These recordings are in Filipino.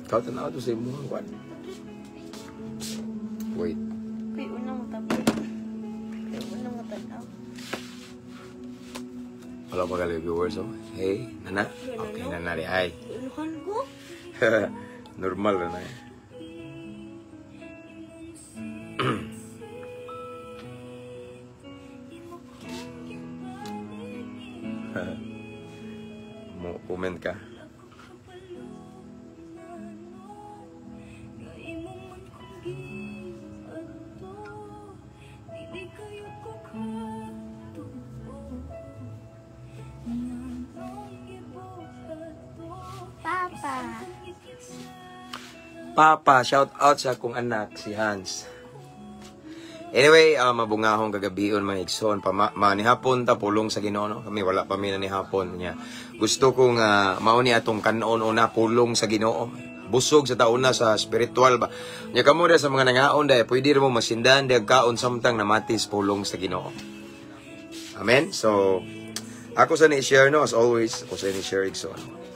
Ikaw tanaw to sa imong kwan. Wait. Kay unang matapos. Kay unang matanaw. Wala pa gali viewers, oh. Hey, nana? Okay, nana rin. Ay. Iluhan ko? Normal na eh. Mo comment ka. Papa, shout out sa akong anak, si Hans. Anyway, mabungahong kagabion mga igsoon. Manihapon ta pulong sa Ginoo, no? Kami wala pa mi na ni hapon niya. Gusto kong mauni atong kanon una pulong sa Ginoo. Busog sa tauna sa spiritual ba. Nya kamo sa mga nangaon dai pwede mo masindan dag kaon samtang namatis pulong sa Ginoo. Amen. So ako sa ni share no as always, ako sa ni share igsoon.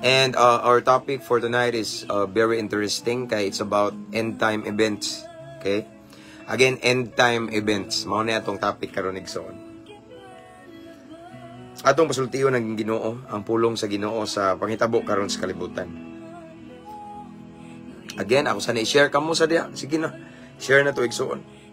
And our topic for tonight is very interesting kaya it's about end time events. Okay? Again, end time events. Mao na atong topic karon igsoon. Atong pasultiyon ng Ginoo, ang pulong sa Ginoo sa panghitabo karon sa kalibutan. Again, ako sa ni-share kamo sa diya. Sige na. Share na to igsoon.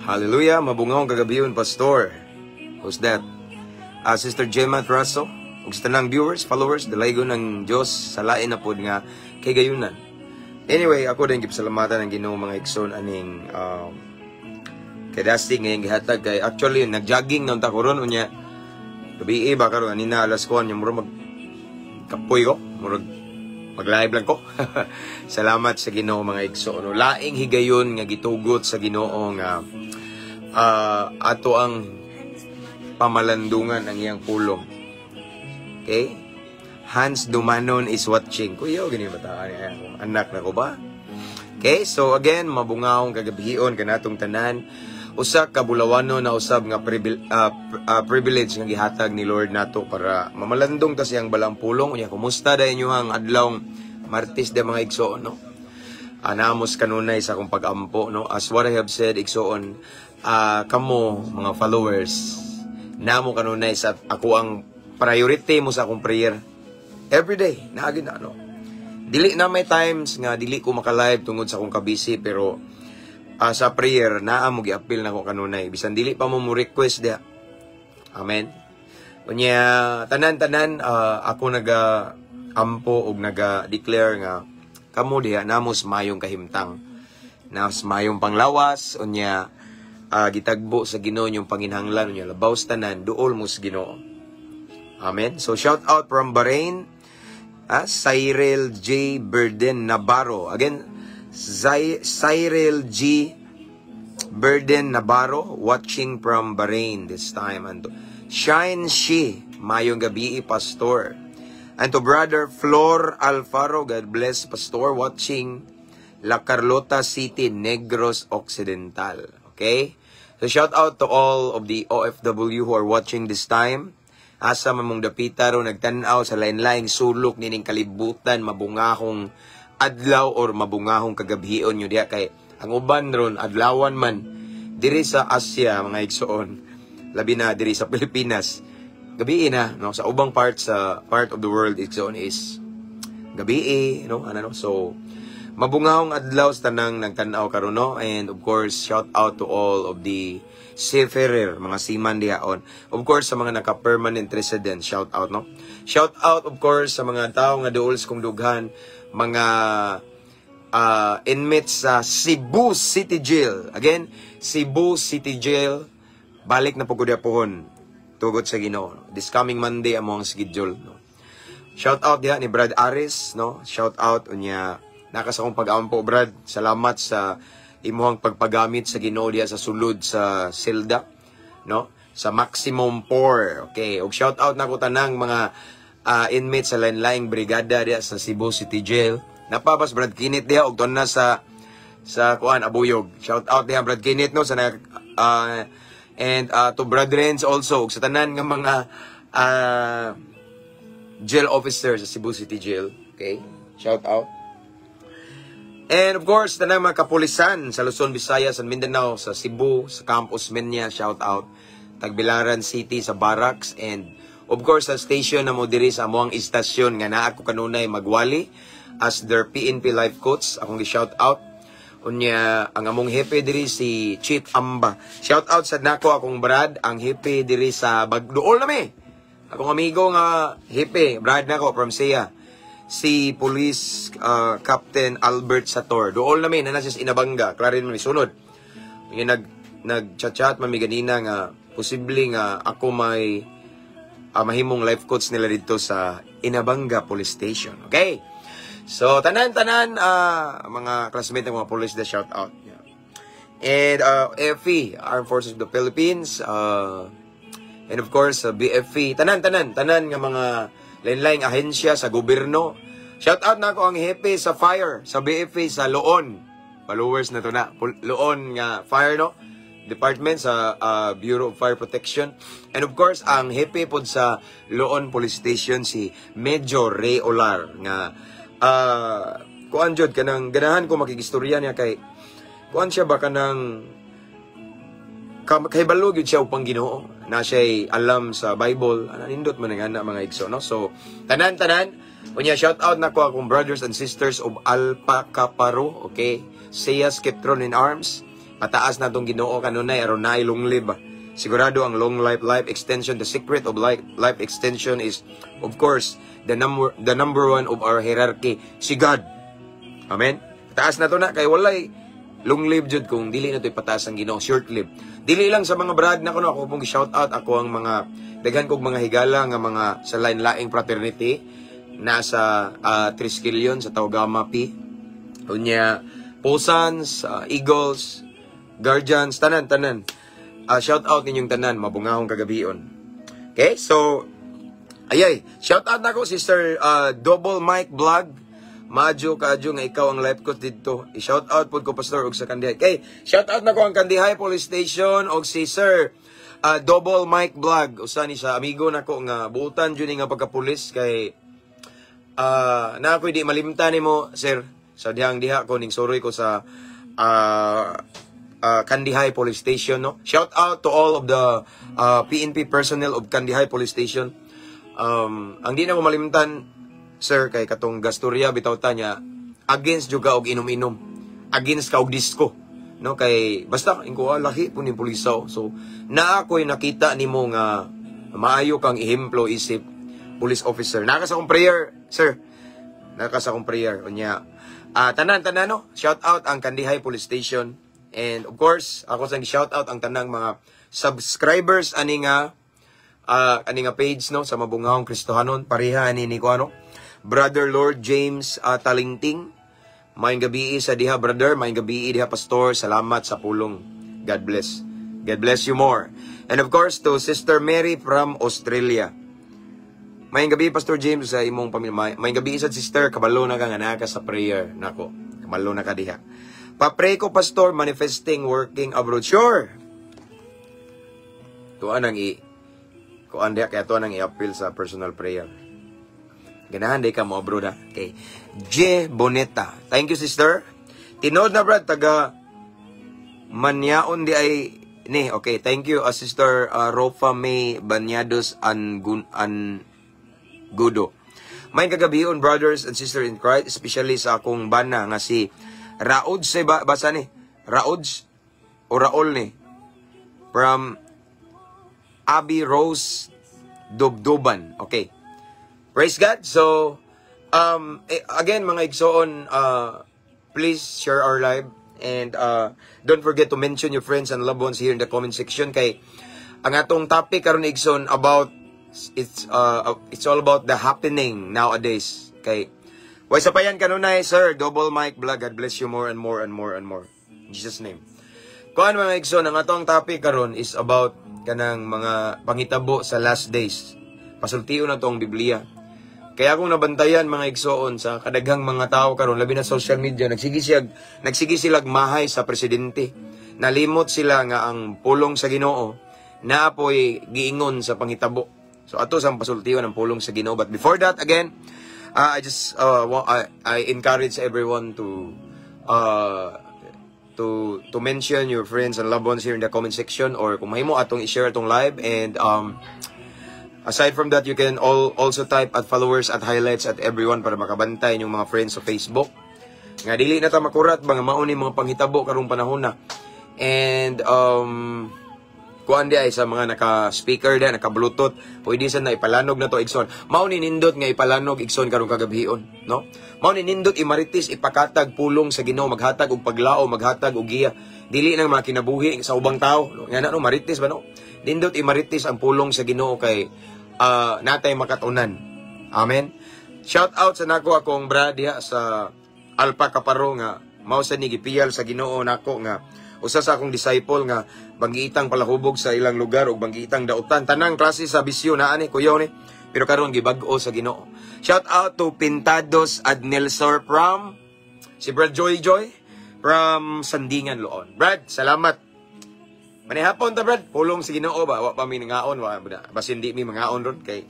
Hallelujah, mabungahong kagabiyon, Pastor. Who's that? Sister Gemma Traso. Ug sa tanang viewers, followers, dalaygon ng Diyos sa lain na pod nga kay gayunan. Anyway, ako din gipasalamatan ng Ginoo mga igsoon aning kay Dusty ngayong gihatag kay actually nag-jogging nang ta karon unya. Gabi ba karon anina alas 4 nya murag kapoy ko, murag mag-live lang ko. Salamat sa Ginoo mga igsoon. Laing higayon nga gitugot sa Ginoo nga ato ang pamalandungan ang iyang pulong. Okay? Hans Dumanon is watching. Kuya, gani bataan niya akong anak na ko ba? Okay, so again, mabungahong kagabihion kanatong tanan. Usa ka bulawanon na usab nga privilege nga gihatag ni Lord nato para mamalandong ta siyang balang pulong. Unya, kumusta dayon yung adlawng Martes de mga igsoon, no? Anamos kanunay sa akong pag-ampo, no? As what I have said, igsoon, kamo mga followers, namo kanunay sa ako ang priority mo sa akong prayer. Every day, naagin na, no? Dili na may times nga dili ko maka-live tungod sa akong kabisi, pero sa prayer, naa mo gi-appeal na ko kanunay. Bisan dili pa mo request dia. Amen. Unya, tanan-tanan, ako naga-ampo o naga-declare nga, kamo diha, namos mayong kahimtang. Namos mayong panglawas, unya, gitagbo sa Ginoo yung panginhanglan, unya, labaw sa tanan, duol mo sa Ginoo. Amen. So, shout out from Bahrain, Cyril J. Burden Navarro. Again, Cyril G. Burden Navarro, watching from Bahrain this time. And to Shine She, mayong gabi, Pastor. And to Brother Flor Alfaro, God bless, Pastor, watching La Carlota City, Negros Occidental. Okay? So shout out to all of the OFW who are watching this time. Asa mamong dapita ro nagtanaw sa lain-laing sulok nining kalibutan, mabungahong adlaw or mabungahong kagabhion nyo diya kay ang uban ron adlawan man diri sa Asia mga igsoon, labi na diri sa Pilipinas gabi na, no, sa ubang part of the world igsoon is gabi, no, ano, so mabungahong adlaw sa tanang nagtanaw karon, no. And of course shout out to all of the seafarer, mga seaman dihaon. Of course, sa mga naka-permanent resident, shout out, no? Shout out, of course, sa mga tao nga duol sa kong dughan, mga inmates sa Cebu City Jail. Again, Cebu City Jail, balik na po ko pohon. tugot sa Ginoo. This coming Monday amo ang schedule, no. Shout out diha ni Brad Aris, no. Shout out unya nakas akong pag-ampo Brad. Salamat sa imuhang pagpagamit sa Ginoo diha sa sulod sa Silda, no. Sa Maximum 4. Okay, og shout out nako tanang mga inmates sa lain-laing brigada diha sa Cebu City Jail. Napabas Brad Kinit diha og tuon na sa kuan Abuyog. Shout out diha Brad Kinit, no, sa and to Brad Renz also ug sa tanan nga mga jail officers sa Cebu City Jail. Okay? Shout out. And of course, tanang mga kapulisan sa Luzon, Visayas, and Mindanao, sa Cebu, sa Campus Menya, shout out. Tagbilaran City sa Barracks, and of course sa station na mo diri sa amuang istasyon nga naa ko kanunay magwali as their PNP life coach. Akong gi-shout out. Unya ang among hepe diri si Chief Amba. Shout out sa nako akong Brad, ang hepe diri sa Bagduol nami. Akong amigo nga hepe, Brad nako from SEA. Si Police Captain Albert Sator. Dool namin na siya inabangga, klarin mi sunod. Yung nag-chat mami ganina nga posible nga ako may mahimong life coach nila dito sa Inabanga Police Station. Okay? So, tanan-tanan, mga classmates ng mga police, the shout out. Yeah. And FE, Armed Forces of the Philippines, and of course, BFE, tanan nga mga lain-laing ahensya sa gobyerno. Shout out na ako ang hepe sa fire, sa BFE, sa Loon. Followers na to na. Loon nga fire, no? Department sa Bureau of Fire Protection. And of course, ang hepe pod sa Loon Police Station, si Major Ray Olar, nga kuan jud kanang ganahan ko makigistorya niya kay kuan siya ba kanang kay balog yun siya upang Ginoo na siya'y alam sa Bible nindot man nga na mga igso, no. So tanan unya shout out na ko akong brothers and sisters of Alpha Kaparo, okay, Saya Skeptron in Arms, pataas na tong Ginoo kanunay aron na long live. Sigurado ang long life extension. The secret of life extension is of course the number one of our hierarchy, si God. Amen. Pataas na to na kay walay long live jud kung dili na to'y pataas ang Ginoo, short live. Dili lang sa mga brad na kuno ako pong shout out ako ang mga daghan kog mga higala nga mga sa lain-laing fraternity nasa Triskelion sa Taugama P. Unya Posans, Eagles, Guardians, tanan. Shout out ninyong tanan, mabungahong kagabion. Okay, so ayay, shout out nako Sister Double Mic Vlog. Madyo kadyo nga ikaw ang life coach dito. I-shout out pod ko pastor og sa Kandihay. Okay, shout out nako ang Kandihay Police Station og si Sir Double Mic Vlog. Usa ni sa amigo nako nga buutan jud nga pagka-pulis kay na ako di malimtan nimo sir. Sa diha ko ning soroy ko sa Kandihay Police Station, no. Shout out to all of the PNP personnel of Kandihay Police Station. Ang di na ko malimtan sir kay katong gastorya bitaw ta niya against juga og inom-inom, against ka og disco, no, kay basta ingko lahi po ni pulisaw. So naa ko'y nakita nimo nga maayo kang ehemplo isip police officer. Nakas akong prayer sir, nakas akong prayer unya tanan no. Shout out ang Kandihay Police Station. And of course, ako sang shout out ang tanang mga subscribers ani nga page, no, sa Mabungahong Kristohanon, pareha ani ni ko ano, Brother Lord James Talingting. Maayong gabi sa diha brother, maayong gabi diha pastor. Salamat sa pulong. God bless. God bless you more. And of course to Sister Mary from Australia. Maayong gabi Pastor James sa imong pamilya. Maayong gabi sa sister, kabalo na ka nga naka sa prayer nako. Kabalo na ka diha. Pa-pray ko, Pastor, manifesting, working abroad. Sure! Tuan ang kaya tuan ang i-appeal sa personal prayer. Ganahan, di ka mo abroad, ha? Okay. J. Boneta. Thank you, sister. Tinood na, brad, taga Manyaon di ay, ni, okay, thank you, Sister Rofa May Banyados Gudo. May kagabion, brothers and sisters in Christ, especially sa akong bana nga si Raod say basa ni Raods o Raol ni from Abby Rose Dubduban. Okay, praise God. So again mga igsoon, please share our live and don't forget to mention your friends and loved ones here in the comment section kay Ang atong topic karon igsoon about it's all about the happening nowadays. Kay way sa payan kanunay, sir, double mic vlog. God bless you more and more and more and more. In Jesus name. Kuan mga igsoon, ang atong topic karon is about kanang mga pangitabo sa last days. Pasultiyon na tong Biblia. Kaya akong nabantayan mga igsoon sa kadaghang mga tao karon, labi na social media, nagsigi silag mahay sa presidente. Nalimot sila nga ang pulong sa Ginoo na apoy giingon sa pangitabo. So ato sa pasultiyon ang pulong sa Ginoo. But before that, again, I encourage everyone to mention your friends and loved ones here in the comment section, or kung mahimo atong i-share atong live. And aside from that, you can also type at followers at highlights at everyone para makabantay yung mga friends sa Facebook. Nga dili na ta makurat mga mauni mga panghitabo karong panahon na. And kuan di ay sa mga naka-speaker da, naka-bluetooth, pwede sa na ipalanog na to igsoon. Mao ni nindot nga ipalanog igsoon karong kagabhion, no? Mao ni nindot imaritis ipakatag pulong sa Ginoo, maghatag og paglao, maghatag og giya. Dili nang mga kinabuhi sa ubang tao, no? Nga no maritis ba no? Nindot imaritis ang pulong sa Ginoo kay natay makatunan. Amen. Shout out sa nako akong brad diha sa Alpa Kaparo nga mao sa ni gipiyal sa Ginoo nako nga usa sa akong disciple nga banggiitang palahubog sa ilang lugar ug banggiitang dautan, tanang klase sa bisyo naa ni kuyaw ni, pero karon gibag-o sa Ginoo. Shout out to Pintados Adnelsor from si Brad Joy from Sandingan, Loon. Brad, salamat. Manihapon ta Brad, pulong sa Ginoo ba wa pa mi ngaon wa basin di mi mangaon ron kay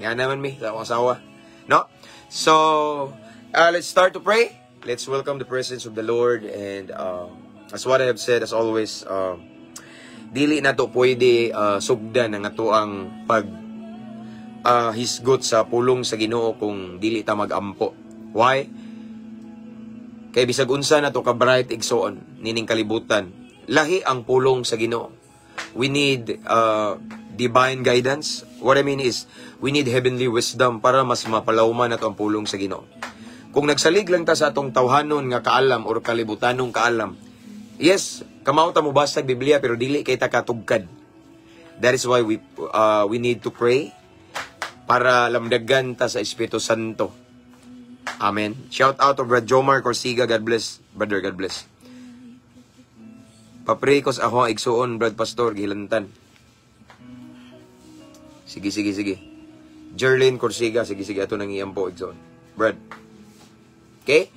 nga naman mi sa akong asawa, no? So let's start to pray. Let's welcome the presence of the Lord. And as what I have said, as always, dili na to pwede sugdan ang atoang pag hisgot sa pulong sa Ginoo kung dili ta magampo. Why? Kay bisag unsa na to ka bright igsoon nining kalibutan, lahi ang pulong sa Ginoo. We need divine guidance. What I mean is, we need heavenly wisdom para mas mapalawman nato ang pulong sa Ginoo. Kung nagsalig lang ta sa atong tawhanon nga kaalam or kalibutanong kaalam, yes, kamao ta mo basa Biblia pero dili kay ta katugkad. That is why we need to pray para lamdagan ta sa Espiritu Santo. Amen. Shout out to Brad Jomar Corsiga. God bless, brother. God bless. Papray ko sa ako igsuon, Brad Pastor gilantan. Sige. Jerlyn Corsiga, sige ato nang iyampo igsuon. Brad. Okay?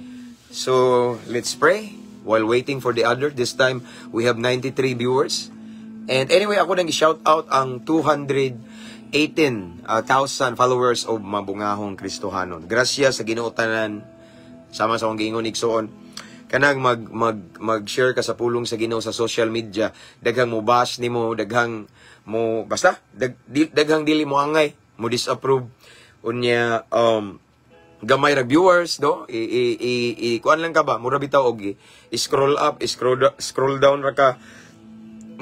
So, let's pray while waiting for the other. This time, we have 93 viewers. And anyway, ako nang i-shout out ang 218,000 followers of Mabungahong Kristohanon. Gracias sa Ginoo tanan, sama sa akong giingon igsoon. Kanang mag-share ka sa pulong sa Ginoo sa social media, daghang mo bash nimo, daghang mo basta daghang dili mo angay, mo disapprove unya gamay ra viewers, no? Kuan lang ka ba? Mura bitaw og scroll up, scroll down ra ka.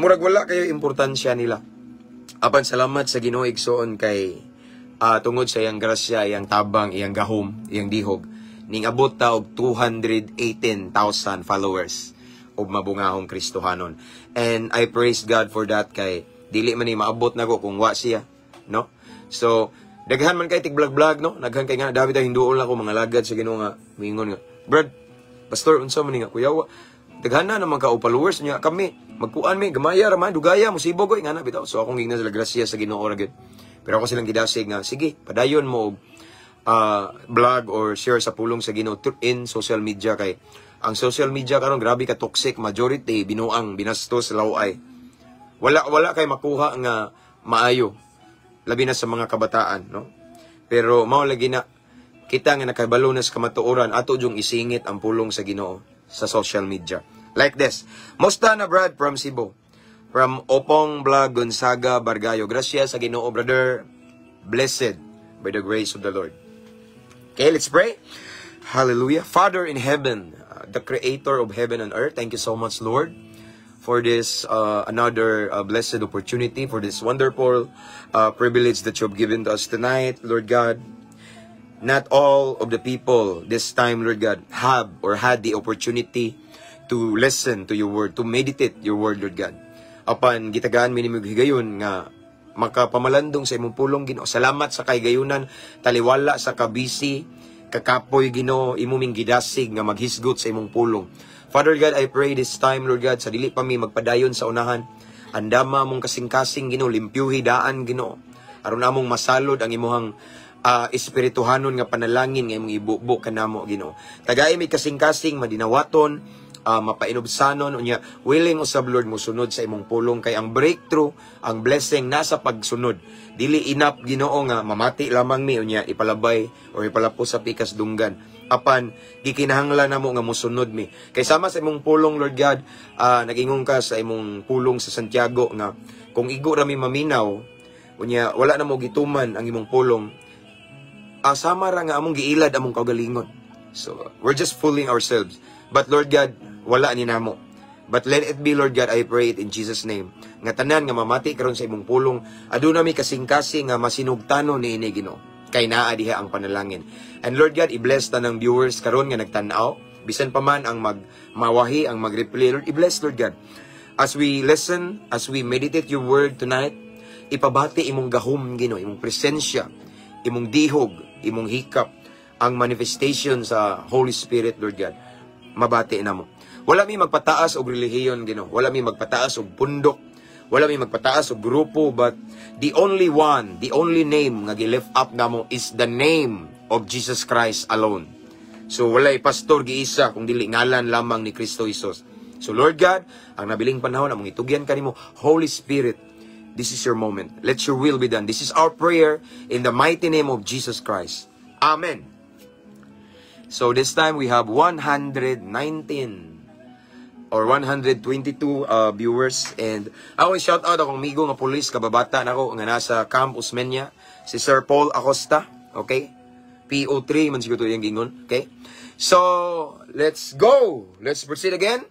Murag wala kayo importansya nila. Apan salamat sa Ginoo igsoon kay tungod sa iyang grasya, iyang tabang, iyang gahom, iyang dihog, ning abot ta og 218,000 followers of Mabungahong Kristohanon. And I praise God for that kay dili man ni maabot nako kung wa siya, no? So daghan man kay tig-vlog, no? Daghan kay nga David hinduol na ko mga lagad sa Ginoo nga mingon nga, Brad, pastor unsa man ni nga kuya, daghan na naman ka o followers niya kami. Magkuan mi gamaya ra man dugaya musibog ko nga na bitaw. So akong gigna sila grasya sa Ginoo ra gid. Pero ako silang gidasig nga sige, padayon mo vlog or share sa pulong sa Ginoo in social media kay ang social media karon grabe ka toxic, majority binuang binastos laway. Wala kay makuha nga maayo. Labi na sa mga kabataan, no? Pero mao lagi na kita nga nakabalo na sa kamatuoran ato jung isingit ang pulong sa Ginoo sa social media. Like this. Mosta na Brad from Cebu. From Opong Vlog Gonzaga Bargayo. Gracias sa Ginoo, brother. Blessed by the grace of the Lord. Okay, let's pray. Hallelujah. Father in heaven, the creator of heaven and earth, thank you so much, Lord, for this another blessed opportunity, for this wonderful privilege that you have given to us tonight, Lord God. Not all of the people this time, Lord God, have or had the opportunity to listen to your word, to meditate your word, Lord God. Apan gitagaan mi nimo higayon nga makapamalandong sa imong pulong Ginoo. Salamat sa kaygayunan, taliwala sa kabisi, kakapoy Ginoo, imong gidasig nga maghisgot sa imong pulong. Father God, I pray this time, Lord God, sa dili pa mi magpadayon sa unahan, andama mong kasing-kasing Ginoo, limpyuhi daan Ginoo. Aron namong masalod ang imong espirituhanon nga panalangin nga imong ibubo kanamo Ginoo. Tagay mi kasing-kasing madinawaton, mapainobsanon unya willing usab Lord mo sunod sa imong pulong kay ang breakthrough, ang blessing nasa pagsunod. Dili enough Ginoo nga mamati lamang mi unya ipalabay or ipalapos sa pikas dunggan. Apan gikinahanglan namo nga mosunod mi. Kay sama sa imong pulong Lord God, nagingong ka sa imong pulong sa Santiago nga kung igo ra mi maminaw unya wala na mo gituman ang imong pulong, sama ra nga among giilad among kaugalingon. So we're just fooling ourselves. But Lord God, wala ni namo. But let it be, Lord God, I pray it in Jesus' name. Nga tanan nga mamati karon sa imong pulong, aduna mi kasing-kasing nga masinugtano ni ini Ginoo. Kay naa diha ang panalangin. And Lord God, i-bless tanang viewers karon nga nagtan-aw, bisan pa man ang mawahi, ang mag-replay, Lord, i-bless Lord God. As we listen, as we meditate your word tonight, ipabati imong gahom Ginoo, imong presensya, imong dihog, imong hikap, ang manifestation sa Holy Spirit, Lord God. Mabati na mo. Wala mi magpataas og relihiyon Ginoo. Wala mi magpataas og pundok. Wala mi magpataas og grupo, but the only one, the only name nga gi-lift up namo is the name of Jesus Christ alone. So walay pastor giisa kung dili ngalan lamang ni Kristo Jesus. So Lord God, ang nabiling panahon among itugyan kanimo, Holy Spirit, this is your moment. Let your will be done. This is our prayer in the mighty name of Jesus Christ. Amen. So this time we have 119 or 122 viewers, and ako shout out akong migo nga pulis kababata nako nga nasa Camp Usmeña, si Sir Paul Acosta, okay? PO3 man siguro yung gingon, okay? So let's go. Let's proceed again.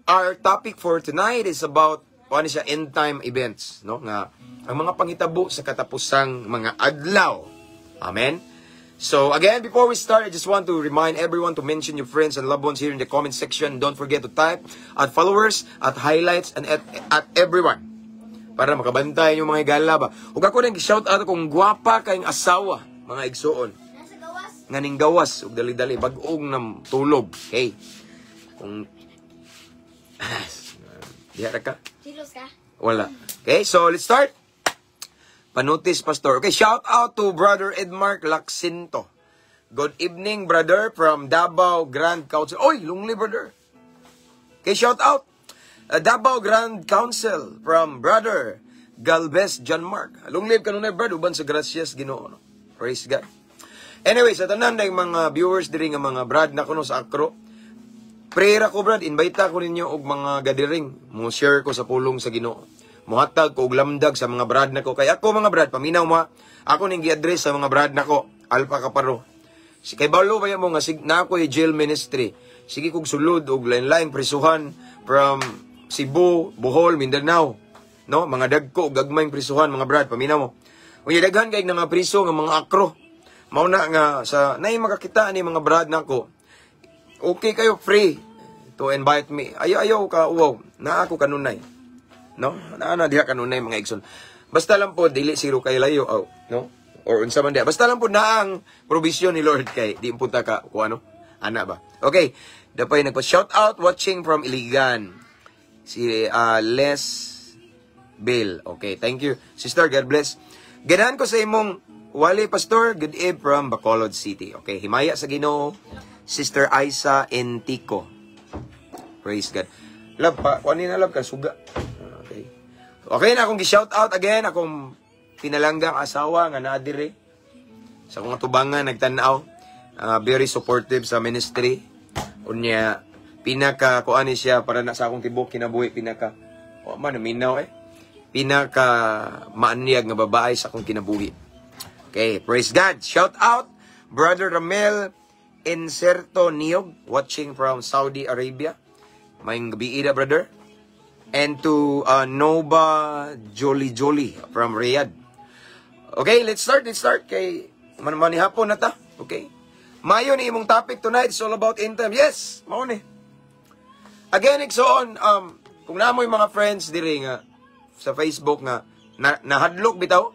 Our topic for tonight is about ano siya, end time events, no? Nga ang mga panghitabo sa katapusang mga adlaw. Amen. So again, before we start, I just want to remind everyone to mention your friends and loved ones here in the comment section. Don't forget to type at followers, at highlights, and at everyone. Para makabantay yung mga higala ba. Huwag ako rin shout out kung gwapa kayong asawa, mga igsoon. Nasa gawas. Nganing gawas, ug dali-dali, bagong ng tulog. Okay? Kung... Diha ka? Silos ka? Wala. Okay, so let's start. Panotis, Pastor. Okay, shout out to Brother Edmark Lacsinto. Good evening, brother, from Davao Grand Council. Oy, lungli, brother. Okay, shout out. Davao Grand Council from Brother Galvez John Mark. Lunglib kanunay, brother. Uban sa gracias, Ginoo. Praise God. Anyway, sa tanan na yung mga viewers diri nga mga brad na kuno sa Akro. Prayer ako, brad. Invite ko ninyo og mga gadiring. Mo share ko sa pulong sa Ginoo. Muhatag ko og lamdag sa mga brad nako. Kay ako mga brad, paminaw mo, ako ning gi-address sa mga brad nako. Alpha Kaparo. Si kay Balo ba mo nga na ako jail ministry. Sige kog sulod og lain-laing prisuhan from Cebu, Bohol, Mindanao. No, mga dagko og gagmayng prisuhan mga brad, paminaw mo. Unya daghan kay nga priso nga mga Akro. Mao na nga sa nay makakita ni mga brad nako. Okay kayo free to invite me. Ayaw ka uwaw. Na ako kanunay. No? Naana diha kanunay mga igsoon. Basta lang po dili siro kay layo, no? Or unsa man diha. Basta lang po na ang provision ni Lord kay di punta ka ko ano? Ana ba? Okay. Dapay nagpa-shout out watching from Iligan. Si Les Bill. Okay, thank you. Sister, God bless. Ganahan ko sa imong Wali Pastor, good eve from Bacolod City. Okay, himaya sa Ginoo. Sister Isa Entico. Praise God. Love pa, kunin na love ka suga. Okay na akong gi-shout out again, akong pinalanggang asawa nga naa diri sa akong tubangan nagtan-aw, very supportive sa ministry. Unya pinaka kuani siya para na sa akong tibok kinabuhi, pinaka man minaw pinaka maanyag nga babae sa akong kinabuhi. Okay, praise God. Shout out Brother Ramel Inserto Niog watching from Saudi Arabia. Mayong gabi ida, brother. And to Nova Jolly from Riyadh. Okay, let's start. Kay manihapon na ta. Okay. Mayo ni imong topic tonight is all about end time. Yes, mao ni. Again, igsoon, kung naamoy mga friends diri nga sa Facebook nga nahadlok bitaw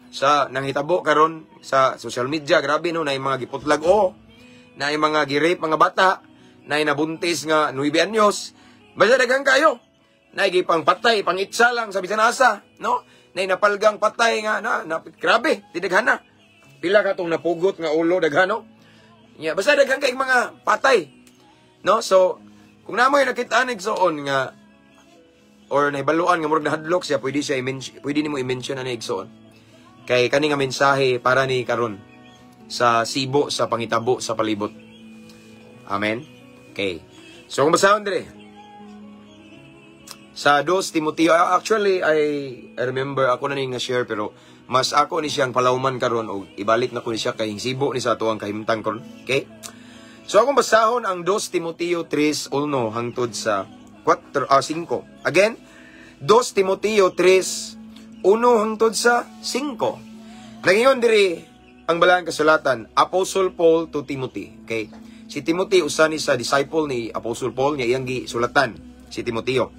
sa nanghitabo karon sa social media, grabe no, na yung mga giputlag na yung mga girape mga bata, na yung nabuntis nga 9 anyos, basta daghang kayo. Na yung pang patay, pang itsa lang sa bisan asa, no? Na yung napalgang patay nga grabe, tidaghan na. Pila ka tong napugot nga ulo daghan no? Yeah, basta daghang kay mga patay. No? So, kung namoy nakita igsoon nga or nahibaluan nga murag nahadlok siya, pwede nimo i-mention na igsoon. Kay kani nga mensahe para ni karon sa sibo sa pangitabo sa palibot. Amen. Okay. So kung basahon dire sa 2 Timoteo, actually I remember ako na ning na-share pero mas ako ni siyang palawman karon o ibalik na ko ni siya kay sibo ni sa tuwang kahimtang karon. Okay? So akong basahon ang 2 Timoteo 3:1 hangtod sa 5. Again, 2 Timoteo 3:1 hangtod sa 5. Nagingon diri ang balang kasulatan, Apostle Paul to Timothy. Okay? Si Timothy usa ni sa disciple ni Apostle Paul niya iyang gisulatan si Timoteo.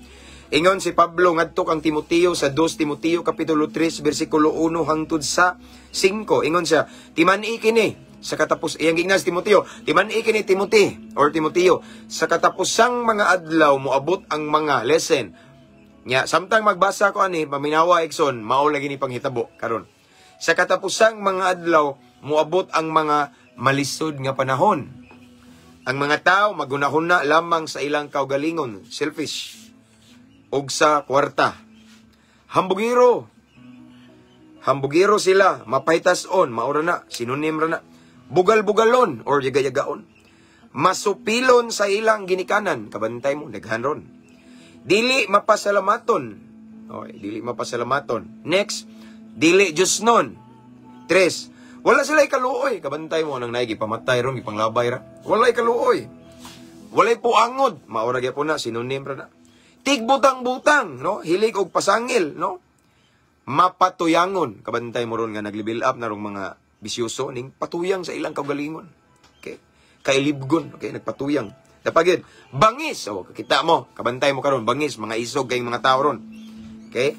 Ingon si Pablo ngadto kang Timoteo sa 2 Timoteo kapitulo 3 bersikulo 1 hangtod sa 5. Ingon siya, timani kini sa katapos iyang gignas Timoteo, timani kini Timothy or Timoteo sa katapusang mga adlaw moabot ang mga lesson. Nya samtang magbasa ko ani paminawa igsoon mao lagi ni panghitabo karon. Sa katapusang mga adlaw moabot ang mga malisod nga panahon. Ang mga tao magunahuna lamang sa ilang kaugalingon, selfish og sa kwarta. Hambugiro sila, mapahitason, maura na, sinonim ra na. Bugal-bugalon or yaga-yagaon. Masupilon sa ilang ginikanan, kabantay mo, naghanron. Dili mapasalamaton. Okay, dili mapasalamaton. Next, dili Diyosnon. 3, wala sila ikaluoy, kabantay mo, nang naigi pamatay ron, ipanglabay ra. Wala ikaluoy. Walay puangod, maura gyud po na, sinonim ra na. Tigbutang-butang, no? Hilig og pasangil, no? Mapatuyangon. Kabantay mo ron nga nag-level up na rong mga bisyoso ning patuyang sa ilang kaugalingon. Okay? Kailibgon, okay? Nagpatuyang. Dapagid, bangis. O, kita mo, kabantay mo karon bangis, mga isog kayong mga tao ron. Okay?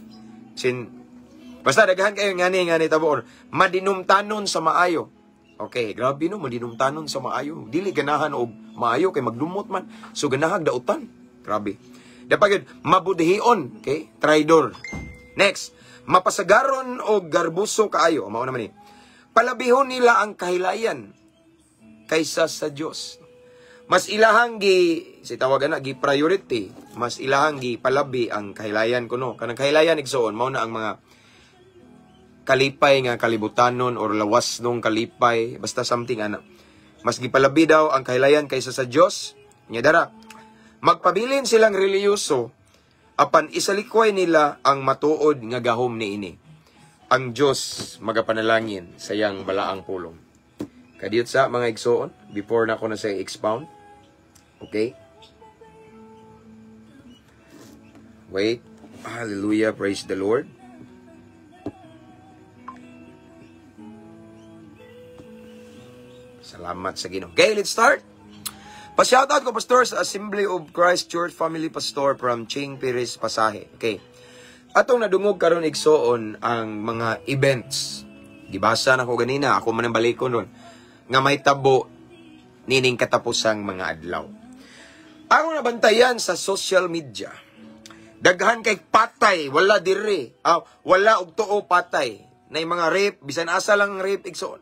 Basta daghan kayo ngani taboon. Madinumtanon sa maayo. Okay, grabe no, madinumtanon sa maayo. Dili ganahan og maayo kay magdumot man. So ganahag dautan. Grabe. Dapagid, mabudhion, okay? Traidor. Next, mapasagaron o garbuso kaayo. Mao naman ni. Palabihon nila ang kahilayan kaysa sa Dios. Mas ilahang si tawagan na, priority. Mas ilahang palabi ang kahilayan kuno. Kanang kahilayan igsoon, mao na ang mga kalipay nga kalibutanon or lawas nung kalipay. Basta something ana. Mas gipalabi daw ang kahilayan kaysa sa Dios. Nya dara. Magpabilin silang reliyoso, apan isalikway nila ang matuod nga gahom niini. Ang Diyos magapanalangin sa iyang balaang pulong. Kadiyot sa mga igsoon, before na ako na sa expound. Okay? Wait. Hallelujah. Praise the Lord. Salamat sa Ginoo. Okay, let's start. Pa-shoutout ko, Pastor, sa Assembly of Christ Church Family Pastor from Ching Perez, Pasahe. Okay. Atong nadungog karon igsoon ang mga events. Gibasa na ko ganina, ako man ang balikon ron. Nga may tabo nining katapusang mga adlaw. Ako nabantayan sa social media. Daghan kay patay, wala diri. Wala og tuo patay. Na mga rape, bisan asa lang rape igsoon.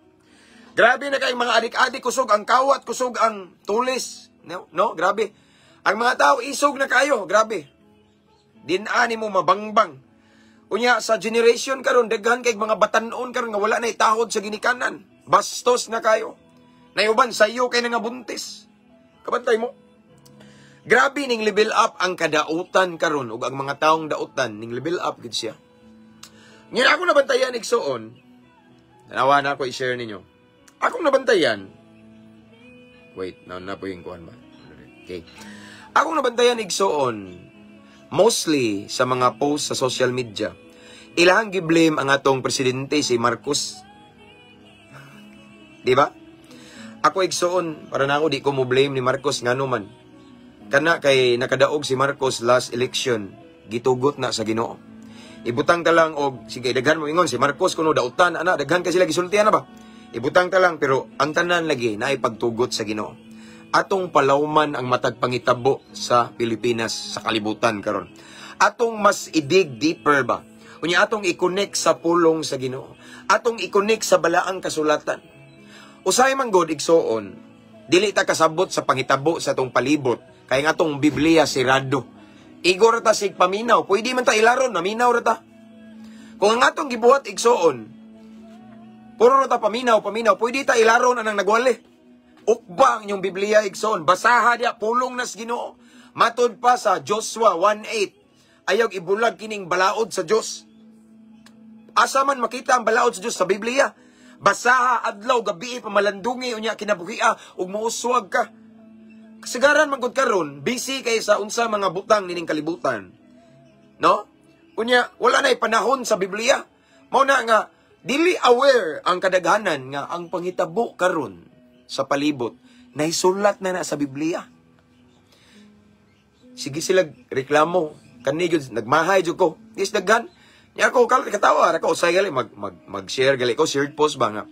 Grabe na kay mga adik-adik, kusog ang kawat, kusog ang tulis. No, grabe. Ang mga tao isog na kayo, grabe. Dinani mo mabangbang. Unya sa generation karon daghan kay mga batanon karon nga wala na itahod sa ginikanan. Bastos na kayo. Nayuban sayo kay nga buntis. Kabantay mo. Grabe ning level up ang kadautan karon ug ang mga taong dautan ning level up gid siya. Nga ako nabantayan igsoon. Tanawa na ako i-share ninyo. Akong nabantayan. Wait, na po yung kuhan ba? Okay. Akong nabantayan igsoon, mostly sa mga post sa social media, ilahang giblame ang atong presidente si Marcos. Di ba? Ako igsoon, para na ako di ko mo blame ni Marcos nga naman. kana kay nakadaog si Marcos last election, gitugot na sa Ginoo. Ibutang ta lang og sige daghan mo ingon si Marcos kuno dautan ana daghan ka sila gisultihan na ba. Ibutang ta lang pero ang tanan lagi naay pagtugot sa Ginoo. Atong palawman ang matag pangitabo sa Pilipinas sa kalibutan karon. Atong mas i-dig deeper ba. Unya atong i-connect sa pulong sa Ginoo. Atong i-connect sa balaang kasulatan. Usay man god igsoon, dili ta kasabot sa pangitabo sa atong palibot kay nga atong Biblia sirado. Igor ta sig paminaw, pwede man ta ilaron, naminaw ra ta. Kung ang atong gibuhat igsoon, puro ra ta paminaw, pwede ta ilaron anang nagwali. Ukba ang inyong Biblia igsoon, basaha dia pulong nas Ginoo. Matod pa sa Joshua 1:8, ayaw ibulag kining balaod sa Dios. Asa man makita ang balaod sa Dios sa Biblia? Basaha adlaw gabi pamalandungi unya kinabuhia ug mouswag ka. Kasagaran magud karon busy kay sa unsa mga butang nining kalibutan. No? Unya wala na panahon sa Biblia. Mao na nga dili aware ang kadaghanan nga ang panghitabo karon sa palibot naisulat na sa Biblia. Sige sila reklamo kani gyud nagmahay jud ko. Is daghan. Nya ako katawa ra ko usay gali mag-share gali ko shared post ba nga.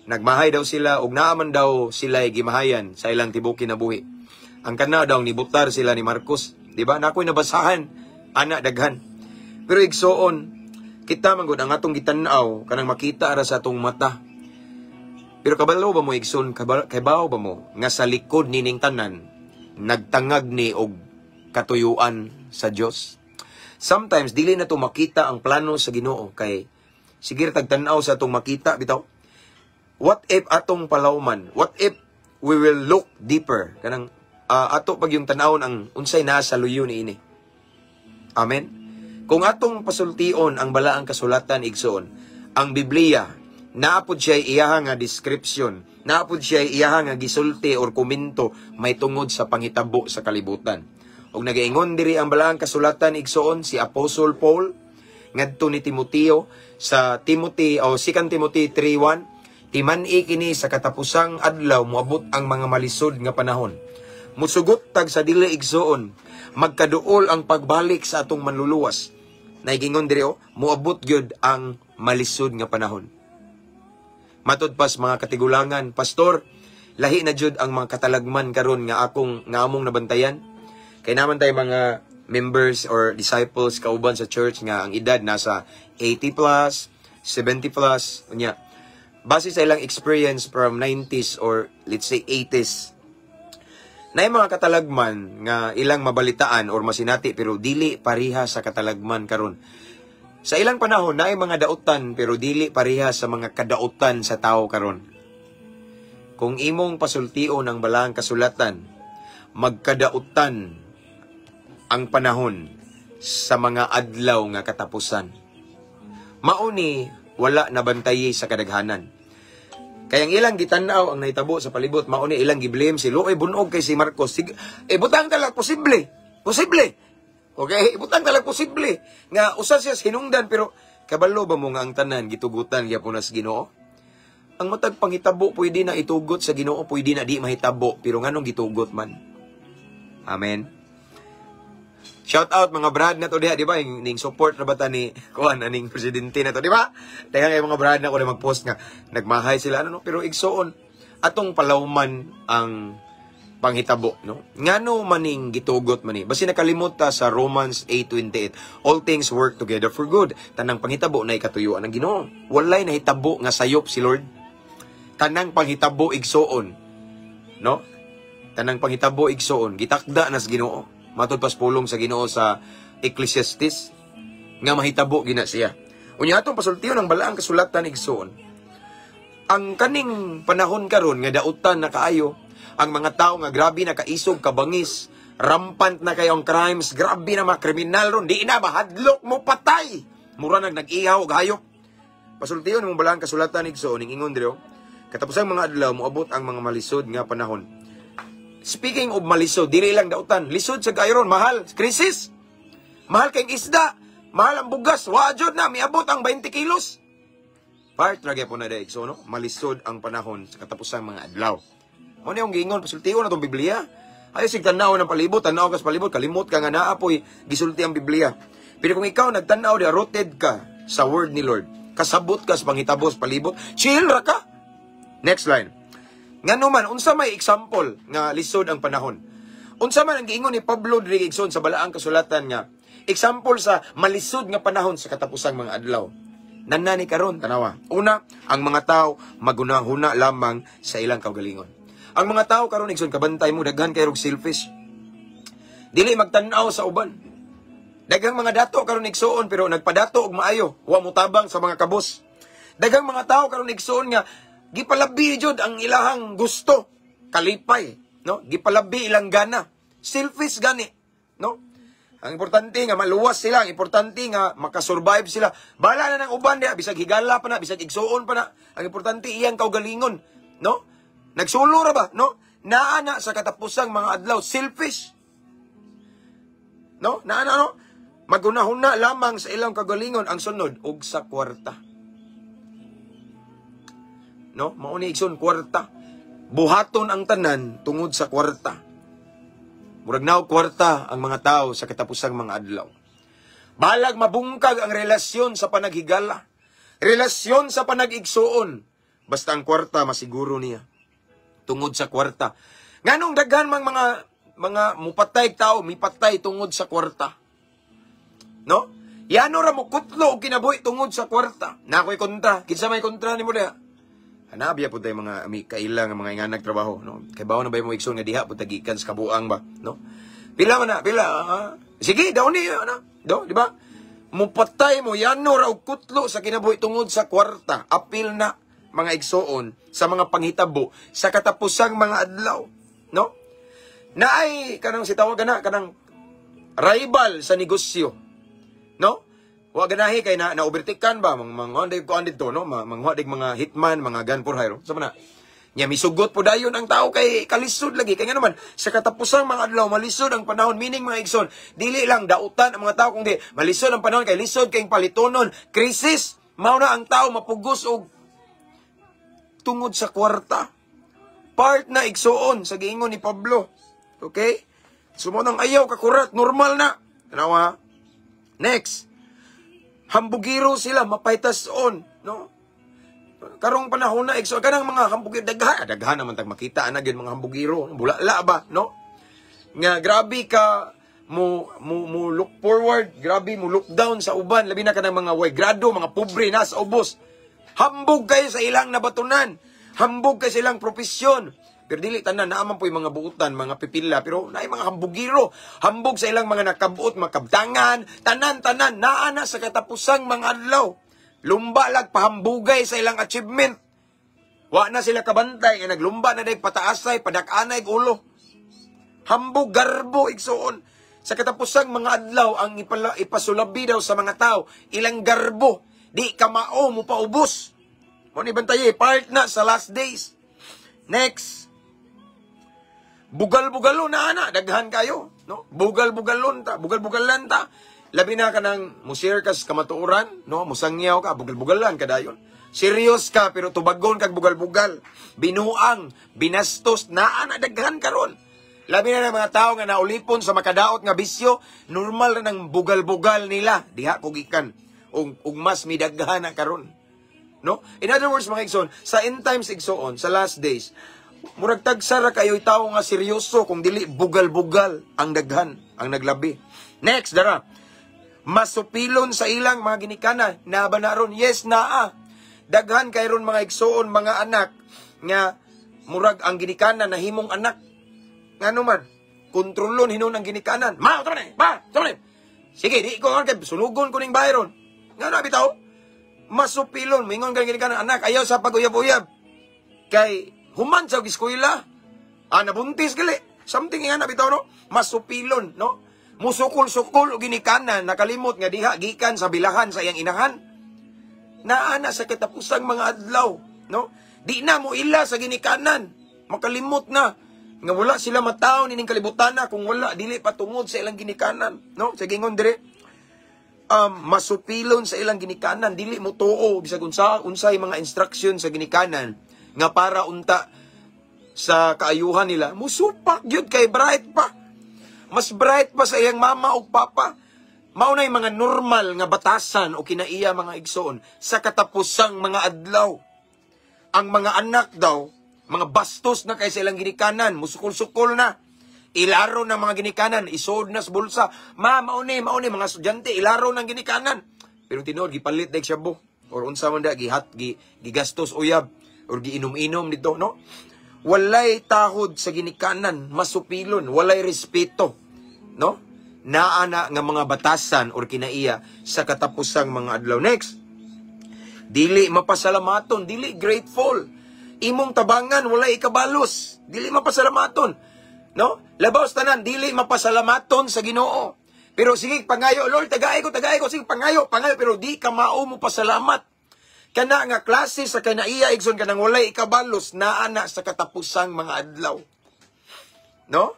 Nagmahay daw sila ug naaman daw sila gimahayan sa ilang tibuok kinabuhi. Ang kana daw nibutar sila ni Marcos, di ba? Nakoy nabasahan ana daghan. Pero igsoon kita man gud ang atong gitan-aw kanang makita ra sa atong mata. Pero kabalo ba mo igsoon kabaw ba mo nga sa likod nining tanan nagtangag ni og katuyuan sa Dios. Sometimes dili na to makita ang plano sa Ginoo kay sige tagtan-aw sa atong makita bitaw. What if atong palawman? What if we will look deeper? Kanang ato pag yung tanawon ang unsay naa sa luyo niini. Amen. Kung atong pasultion ang balaang kasulatan igsoon, ang Biblia naapod siya iyaha nga description, naapod siya iyaha nga gisulti or komento may tungod sa panghitabo sa kalibutan. Og nagaingon diri ang balaang kasulatan igsoon si Apostle Paul ngadto ni Timoteo sa Timothy o 2 Timothy 3:1, timan-i kini sa katapusang adlaw moabot ang mga malisod nga panahon. Musugot tag sa dili igsoon, magkaduol ang pagbalik sa atong manluluwas. Naigingon diri moabot gyud ang malisod nga panahon. Matod pas mga katigulangan, pastor, lahi na jud ang mga katalagman karon nga among nabantayan. Kay naman tay mga members or disciples kauban sa church nga ang edad nasa 80 plus, 70 plus, unya. Base sa ilang experience from 90s or let's say 80s, na mga katalagman nga ilang mabalitaan or masinati pero dili pariha sa katalagman karon. Sa ilang panahon na mga dautan pero dili pariha sa mga kadautan sa tao karon. Kung imong pasultion ang balaang kasulatan, magkadautan ang panahon sa mga adlaw nga katapusan. Mauni wala nabantayi sa kadaghanan. Kaya ang ilang gitanaw ang nahitabo sa palibot, mauni ilang giblame si Luoy bunog kay si Marcos. Butang talag posible. Okay, butang talag posible. Nga usa siya hinungdan pero kabalo ba mo nga ang tanan gitugutan gyapon sa Ginoo? Ang matag panghitabo pwede na itugot sa Ginoo, pwede na di mahitabo pero nganong gitugot man. Amen. Shout out mga brad na to diha, di ba? Ning support na bata ni kuan aning presidente na to, di ba? Kaya nga mga brad na ko na mag-post nga nagmahay sila ano, pero igsoon atong palawman ang panghitabo, no? Ngano maning gitugot man ni. Basi nakalimot ta sa Romans 8:28. All things work together for good. Tanang panghitabo na ikatuyuan ng Ginoo. Walay nahitabo nga sayop si Lord. Tanang panghitabo igsoon, no? Tanang panghitabo igsoon gitakda nas Ginoo. Matod pas pulong sa Ginoo sa Ecclesiastes nga mahitabo gina siya. Unya atong pasultiyon ang balaang kasulatan igsoon. Ang kaning panahon karon nga dautan na kaayo, ang mga tao nga grabe na kaisog kabangis, rampant na kayo ang crimes, grabe na mga kriminal ron, di na mahadlok mo patay. Mura nag-ihaw og hayop. Pasultiyon ang balaang kasulatan igsoon ning ingon diri katapusang mga adlaw moabot ang mga malisod nga panahon. Speaking of malisod, dili lang dautan. Lisod sa gayron, mahal. Krisis. Mahal kayong isda. Mahal ang bugas. Wajod na, miabot ang 20 kilos. Part lagi po na daig. So, no? Malisod ang panahon sa katapusang mga adlaw. Ano yung gingon? Pasultiyon na itong Biblia. Ayo sig tanaw ng palibot, tanaw ka sa palibot, kalimot ka nga naapoy gisulti ang Biblia. Pero kung ikaw nagtanaw di rooted ka sa word ni Lord, kasabot ka sa panghitabos palibot, chill ra ka. Next line. Ngano man unsa may example nga lisod ang panahon. Unsa man ang giingon ni Pablo diri sa balaang kasulatan nga example sa malisod nga panahon sa katapusang mga adlaw. Nanani karon tanawa. Una, ang mga tao magunahuna lamang sa ilang kaugalingon. Ang mga tao karon igsoon kabantay mo daghan kay rog selfish. Dili magtan-aw sa uban. Daghang mga dato karon igsoon pero nagpadato og maayo, wa mo tabang sa mga kabos. Daghang mga tao karon igsoon nga gipalabi jud ang ilahang gusto, kalipay, no? Gipalabi ilang gana. Selfish gani, no? Ang importante nga maluwas sila, ang importante nga makasurvive sila. Bala na ng uban diha, bisag higala pa na, bisag igsuon pa na. Ang importante iyang kaugalingon, no? Nagsulo ra ba, no? Naana sa katapusang mga adlaw, selfish. No? Naana, no? Magunahuna lamang sa ilang kaugalingon ang sunod ug sa kwarta. No? Mauni igsoon kwarta. Buhaton ang tanan tungod sa kwarta. Murag naw kwarta ang mga tao sa katapusang mga adlaw. Balag mabungkag ang relasyon sa panaghigala. Relasyon sa panag-igsuon. Basta ang kwarta masiguro niya. Tungod sa kwarta. Nganong daghan mang mga mupatay tao, mipatay tungod sa kwarta. No? Yano ra mo kutlo og kinabuhi tungod sa kwarta. Nakoy kontra, kinsa may kontra nimo diha? Hanabya po tayo mga kaila nga mga inganag trabaho, no? Kay bawo na ba mo igsoon nga diha po tagikan sa kabuang ba, no? Pila man na, pila. Sige, daw ni ano? Do, di ba? Mupatay mo yano ra og kutlo sa kinabuhi tungod sa kwarta. Apil na mga igsoon sa mga panghitabo sa katapusang mga adlaw, no? Naay kanang sitawagan na kanang rival sa negosyo, no? Wa ganahi kay na overtikan ba mga ko andito no mga hitman mga gun for hire sa mana nya misugot po dayon ang tao kay kalisod lagi kay nga naman sa katapusang mga adlaw malisod ang panahon meaning mga igsoon dili lang dautan ang mga tao kundi malisod ang panahon kay lisod kay palitonon krisis mao na ang tao mapugos og tungod sa kwarta part na igsoon sa giingon ni Pablo. Okay, sumo nang ayaw kakurat normal na tanawa. Next, hambugiro sila, mapaytason, no? Karong panahon na, so, kanang mga hambugiro, daghan naman tag makita, anagin mga hambugiro, bulala ba, no? Nga, grabe ka, mo look forward, grabe mo look down sa uban, labi na ka ng mga way grado, mga pobre, nasa ubos. Hambog kayo sa ilang nabatunan, hambog kayo sa ilang propesyon, pero dili tanan naaman po yung mga buutan, mga pipila, pero naay mga hambugiro, hambog sa ilang mga nakabuot, mga kabdangan, tanan naana sa katapusang mga adlaw. Lumba lag pahambugay sa ilang achievement. Wa na sila kabantay, nga naglumba na day pataasay, padak-anay ulo. Hambog garbo igsoon. Sa katapusang mga adlaw ang ipasulabi daw sa mga tao, ilang garbo, di kamao mo paubos. Mo ni bantaye, part na sa last days. Next, bugal-bugalo na ana, daghan kayo, no? Bugal-bugalon ta, bugal-bugalan ta. Labi na ka ng musir ka sa kamatuuran, no? Musangyaw ka, bugal-bugalan ka dayon. Serious ka, pero tubagon kag bugal-bugal. Binuang, binastos, na ana, daghan karon. Labi na ng mga tao nga naulipon sa makadaot nga bisyo, normal na ng bugal-bugal nila. Diha kugikan, ug mas midaghan na karon. No? In other words, mga igsoon, sa end times igsoon, sa last days, murag tagsara kayo tao nga seryoso kung dili bugal-bugal ang daghan, ang naglabi. Next, dara. Masupilon sa ilang mga ginikanan. Na ba na ron? Yes, naa. Daghan kay ron mga igsoon, mga anak nga murag ang ginikanan na himong anak. Ngano man, kontrolon hinon ang ginikanan. Ma, tama na. Sige, di ko kay sulugon ko ning bayron. Ngano bitaw? Masupilon, mingon kang ginikanan anak ayaw sa pag-uyab-uyab. Kay human sa eskwela. Nabuntis gali. Something nga na bitaw, no? Masupilon, no? Musukol-sukol o ginikanan, nakalimot nga diha, gikan sa bilahan sa iyang inahan. Naana sa katapusang mga adlaw, no? Di na mo ila sa ginikanan. Makalimot na. Nga wala sila mataw nining kalibutan na kung wala, dili patungod sa ilang ginikanan, no? Sa gingon dire, masupilon sa ilang ginikanan, dili mo tuo, bisag unsay mga instruction sa ginikanan, nga para unta sa kaayuhan nila, musupak yun kay bright pa. Mas bright pa sa iyang mama o papa. Maunay mga normal nga batasan o kinaiya mga igsoon sa katapusang mga adlaw. Ang mga anak daw, mga bastos na kay sa ilang ginikanan, musukol-sukol na. Ilaro ng mga ginikanan, isod na sa bulsa. Mauni, mga estudyante, ilaro ng ginikanan. Pero tinuod, gipalit na siya bo. Or unsa man da, gigastos uyab. Or giinom-inom dito, no? Walay tahod sa ginikanan, masupilon, walay respeto, no? Naana nga mga batasan or kinaiya sa katapusang mga adlaw. Next, dili mapasalamaton, dili grateful. Imong tabangan, walay ikabalos. Dili mapasalamaton. No? Labaw tanan, dili mapasalamaton sa Ginoo. Pero sige, pangayo, Lord, tagay ko, sige, pangayo, pero di ka mao mo pasalamat. Kana nga klase sa kanaiya, igsoon ka nang walay ikabalos, naana sa katapusang mga adlaw. No?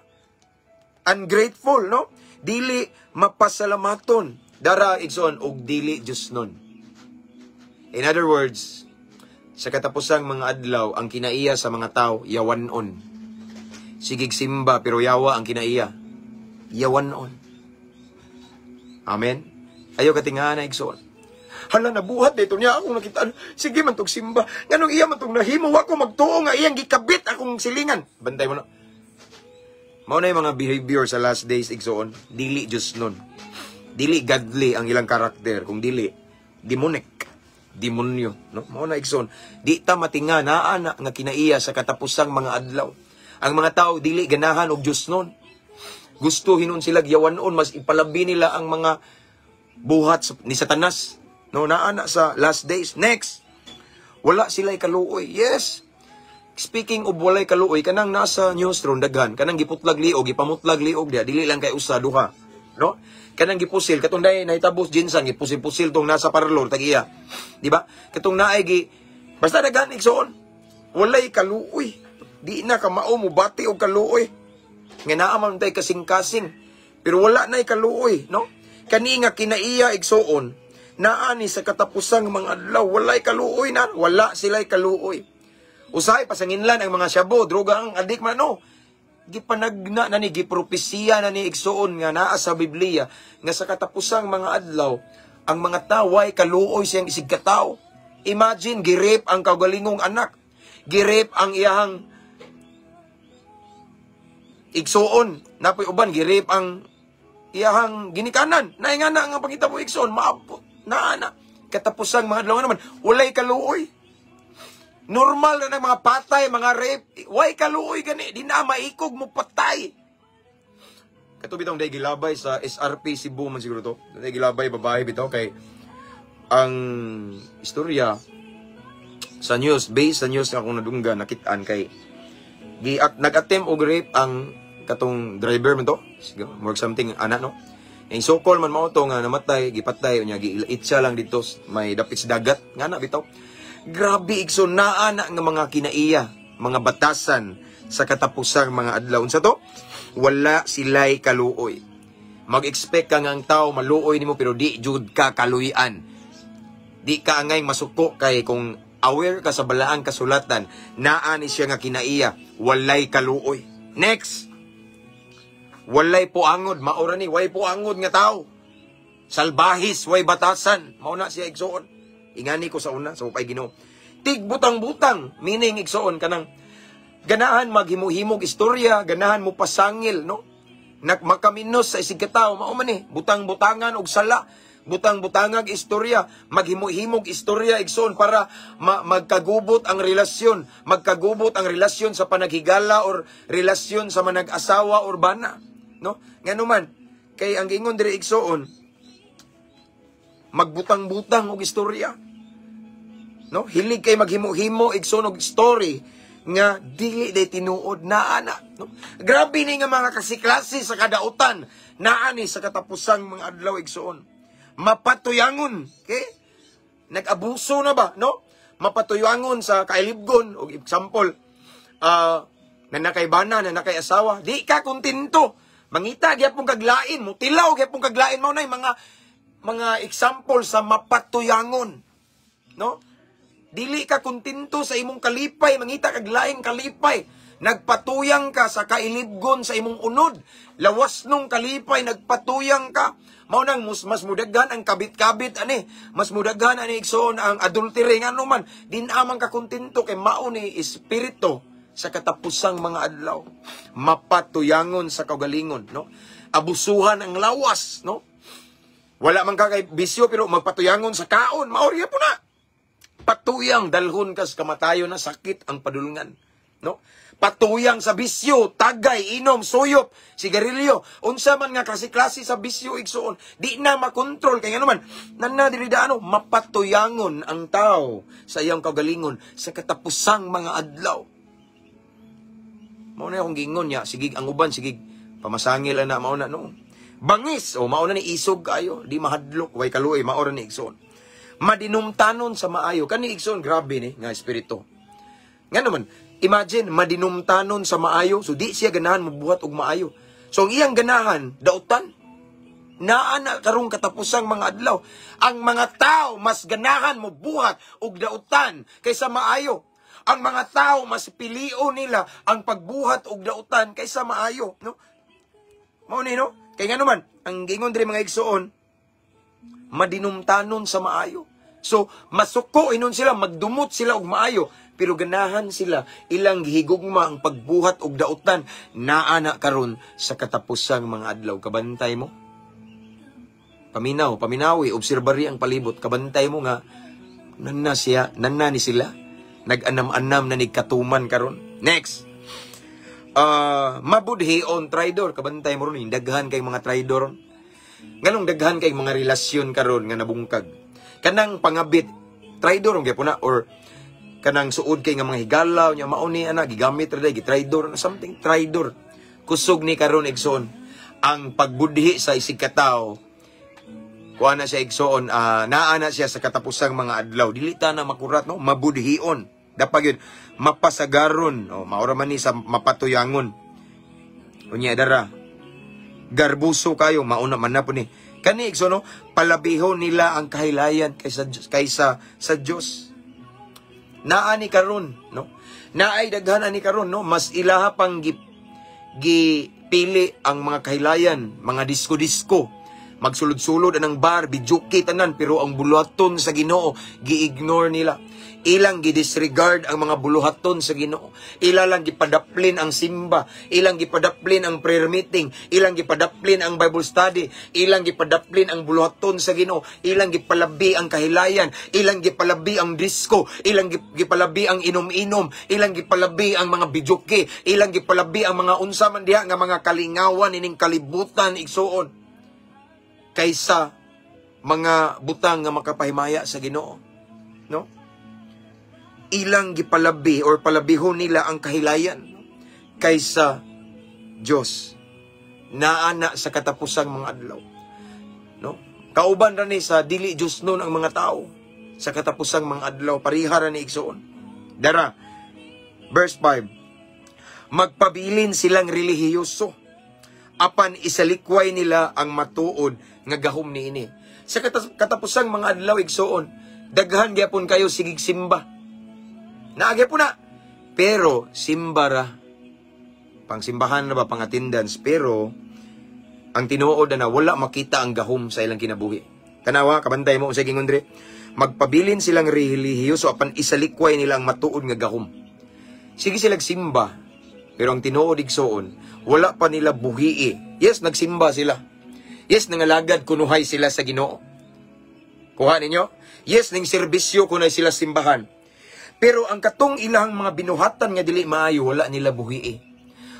Ungrateful, no? Dili mapasalamaton. Dara, igsoon, og dili Diyos nun. In other words, sa katapusang mga adlaw, ang kinaiya sa mga tao, yawanon. Sigig simba, pero yawa ang kinaiya. Yawanon. Amen? Ayaw katingahan na igsoon. Hala, nabuhat dito niya akong nakita. Sige man tong simba. Nganong iya man tong nahimo ako magtuo nga iyang gikabit akong silingan. Bantay mo na. Mauna yung mga behavior sa last days, igsoon. Dili Diyos nun. Dili godly ang ilang karakter. Kung dili, demonic. Demonyo. No? Mauna igsoon. Di ta matinga naana nga kinaiya sa katapusang mga adlaw. Ang mga tao, dili ganahan og Diyos nun. Gusto hinon sila yawanon, mas ipalabi nila ang mga buhat ni Satanas. No, naana sa last days. Next, wala sila'y kaluoy. Yes. Speaking of walay kaluoy, kanang nasa newsroom, daghan, kanang giputlag liog, gipamutlag liog dia, dili lang kay usa, duha. No? Kanang gipusil, katong day, nahitabos jinsan, gipusil-pusil tong nasa parlor, tagiya. Diba? Katong naay, basta daghan, igsoon, walay kaluoy. Di na ka mao mo bati og kaluoy. Nga naaman tay kasing-kasing. Pero wala na'y kaluoy, no? Kani nga kinaiya igsoon, naani sa katapusang mga adlaw, walay kaluoy na, wala sila'y kaluoy. Usahay pasanginlan ang mga syabo, droga ang adik man, no? Gipanagna na ni, gipropesiya na ni igsoon nga naa sa Biblia, nga sa katapusang mga adlaw, ang mga tao ay kaluoy siyang isig katao. Imagine, girip ang kaugalingong anak. Girip ang iyahang igsoon, napoy uban, girip ang iyahang ginikanan. Naingana nga pangita mo igsoon, maabot, naana. Katapusang mga adlaw naman, walay kaluoy. Normal na ng mga patay, mga rape, way kaluoy gani, di na maikog mo patay. Kato bitong day gilabay sa SRP Cebu man siguro to. Day gilabay babae bitaw kay ang istorya sa news, based sa news nga akong nadungga, nakitaan kay nag-attempt og rape ang katong driver man to, more something ana no. Ang so-called man mao to nga namatay, gipatay unya giilit siya lang dito, may dapit sa dagat nga na bitaw. Grabe igsoon, naana nga mga kinaiya, mga batasan sa katapusang mga adlaw. Unsa to? Wala sila'y kaluoy. Mag-expect ka nga ang tao maluoy nimo pero di jud ka kaluyan. Di ka angay masuko kay kung aware ka sa balaang kasulatan, naani siya nga kinaiya, walay kaluoy. Next, walay puangod, maura ni, way puangod nga tao. Salbahis, way batasan, mauna siya igsoon. Ingani ko sa una, sa upay Ginoo. Tig butang-butang, meaning igsoon kanang ganahan maghimo-himog istorya, ganahan mo pasangil, no? Makaminos sa isig katao, mao man ni, butang-butangan og sala. Butang-butangag istorya, maghimo-himog istorya igsoon para magkagubot ang relasyon, ang relasyon sa panaghigala or relasyon sa manag-asawa or bana, no? Nganuman kay ang ingon diri igsoon, magbutang-butang og istorya, no? Hilig kay maghimo-himo igsoon og story nga dili day tinuod naana, no? Grabe ni nga mga kasiklase sa kadautan, naani sa katapusang mga adlaw igsoon. Mapatuyangon, okay? Nag-abuso na ba, no? Mapatuyangon sa kailibgon, o example, nanakay bana, nanakay asawa, di ka kontento. Mangita, gyapon kaglain, mutilaw, gyapon kaglain mo na mga example sa mapatuyangon, no? Dili ka kontento sa imong kalipay, mangita kaglaing kalipay. nagpatuyang ka sa kailibgon sa imong unod. Lawas nung kalipay, nagpatuyang ka. Maunang mas mudaghan ang kabit-kabit, ani. Mas mudaghan, ani, igsoon, ang adultery. Nga naman, din amang kakontento kay mauni espiritu sa katapusang mga adlaw. Mapatuyangon sa kagalingon, no? Abusuhan ang lawas, no? Wala man ka kay bisyo, pero magpatuyangon sa kaon. Maorya po na. Patuyang dalhon kas kamatayon na sakit ang padulungan, no? Patuyang sa bisyo, tagay, inom, suyop, sigarilyo, unsa man nga klase-klase sa bisyo igsoon, di na makontrol kay naman nanadiridaano mapatuyangon ang tao sa iyang kagalingon sa katapusang mga adlaw. Mao na akong gingon niya, sigig ang uban sigig pamasangil na mao na no. Bangis o mao na ni isog kayo, di mahadlok way kaluoy mao ra ni igsoon. Madinumtanon sa maayo kani igsoon, grabe ni nga espiritu. Nga naman, imagine, madinumtanon sa maayo, so di siya ganahan mabuhat og maayo. So ang iyang ganahan, dautan, naana karong katapusang mga adlaw. Ang mga tao mas ganahan mabuhat og dautan kaysa maayo. Ang mga tao mas pilio nila ang pagbuhat og dautan kaysa maayo, no? Mao ni no? Kay nga naman, ang gingon diri mga igsoon, madinumtanon sa maayo. So, masuko inon sila, magdumot sila og maayo, pero ganahan sila ilang gihigugma ang pagbuhat og dautan naana karon sa katapusang mga adlaw. Kabantay mo? Paminawi, obserbari ang palibot. Kabantay mo nga, nanna ni sila. Nag-anam-anam na nigkatuman karon. Next. Mabudhion, traidor. Kabantay mo ron, daghan kay mga traidor. Nganong daghan kay mga relasyon karon nga nabungkag. Kanang pangabit, traidor ang gyapon na, or kanang suod kay nga mga higalaw nya mao ni ana gigamit ra day gitraidor something traidor. Kusog ni karon igsoon ang pagbudhi sa isig katawo. Kuha na siya igsoon, naana siya sa katapusang mga adlaw. Dili ta na makurat, no? Mabudhion. Dapat yun, mapasagaron. O, maura man ni sa mapatuyangon. Unya dara, garbuso kayo, mauna man na po ni. Kani igsoon, no? Palabihon nila ang kahilayan kaysa sa Diyos. Naani karon, no? Naay daghan ani karon, no? Mas ilaha pang gipili ang mga kahilayan, mga disko-disko. Magsulod-sulod anang bar, bijuki tanan, pero ang buluhaton sa Ginoo gi-ignore nila. Ilang gi-disregard ang mga buluhaton sa Ginoo. Ilang gipadaplin ang simba, ilang gipadaplin ang prayer meeting, ilang gipadaplin ang Bible study, ilang gipadaplin ang buluhaton sa Ginoo, ilang gipalabi ang kahilayan, ilang gipalabi ang disco, ilang gipalabi ang inom-inom, ilang gipalabi ang mga bijuki, ilang gipalabi ang mga unsa man diha nga mga kalingawan ining kalibutan igsuon kaysa mga butang nga makapahimaya sa Ginoo, no? Ilang gipalabi or palabihon nila ang kahilayan kaysa Diyos. Naana sa katapusang mga adlaw, no? Kauban ra ni sa dili Diyos nun ang mga tao sa katapusang mga adlaw, pariha ra ni igsoon. Dara, verse 5. Magpabilin silang relihiyoso, apan isalikway nila ang matuod nga gahom niini. Sa katapusang mga adlaw igsoon, daghan gyapon kayo sigig simba. Naagay po na. Pero, simbara. Pangsimbahan na ba, pang attendance. Pero, ang tinuod na wala makita ang gahom sa ilang kinabuhi. Tanawa, kabantay mo, sa gingondre. Magpabilin silang relihiyoso, apan isalikway nilang matuod nga gahom. Sige silang simba. Pero ang tinuod igsoon, wala pa nila buhii. Yes, nagsimba sila. Yes, nangalagad kunuhay sila sa Ginoo. Kuha ninyo? Yes, ning serbisyo kunay sila simbahan. Pero ang katong ilang mga binuhatan nga dili maayo, wala nila buhii.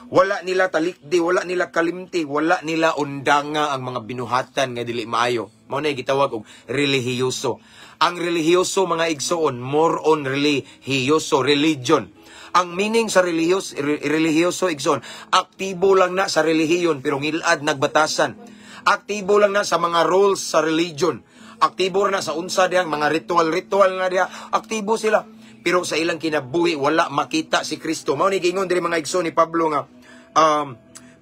Wala nila talikdi, wala nila kalimti, wala nila undanga ang mga binuhatan nga dili maayo. Mao na gitawag og relihiyoso. Ang relihiyoso mga igsoon, more on relihiyoso, religion. Ang meaning sa relihiyoso igsoon, aktibo lang na sa relihiyon pero ngilad nagbatasan. Aktibo lang na sa mga rules sa religion. Aktibo na sa unsa diyang mga ritual na diya. Aktibo sila. Pero sa ilang kinabuhi, wala makita si Kristo. Mao ni gingon diri mga igsoon ni Pablo nga,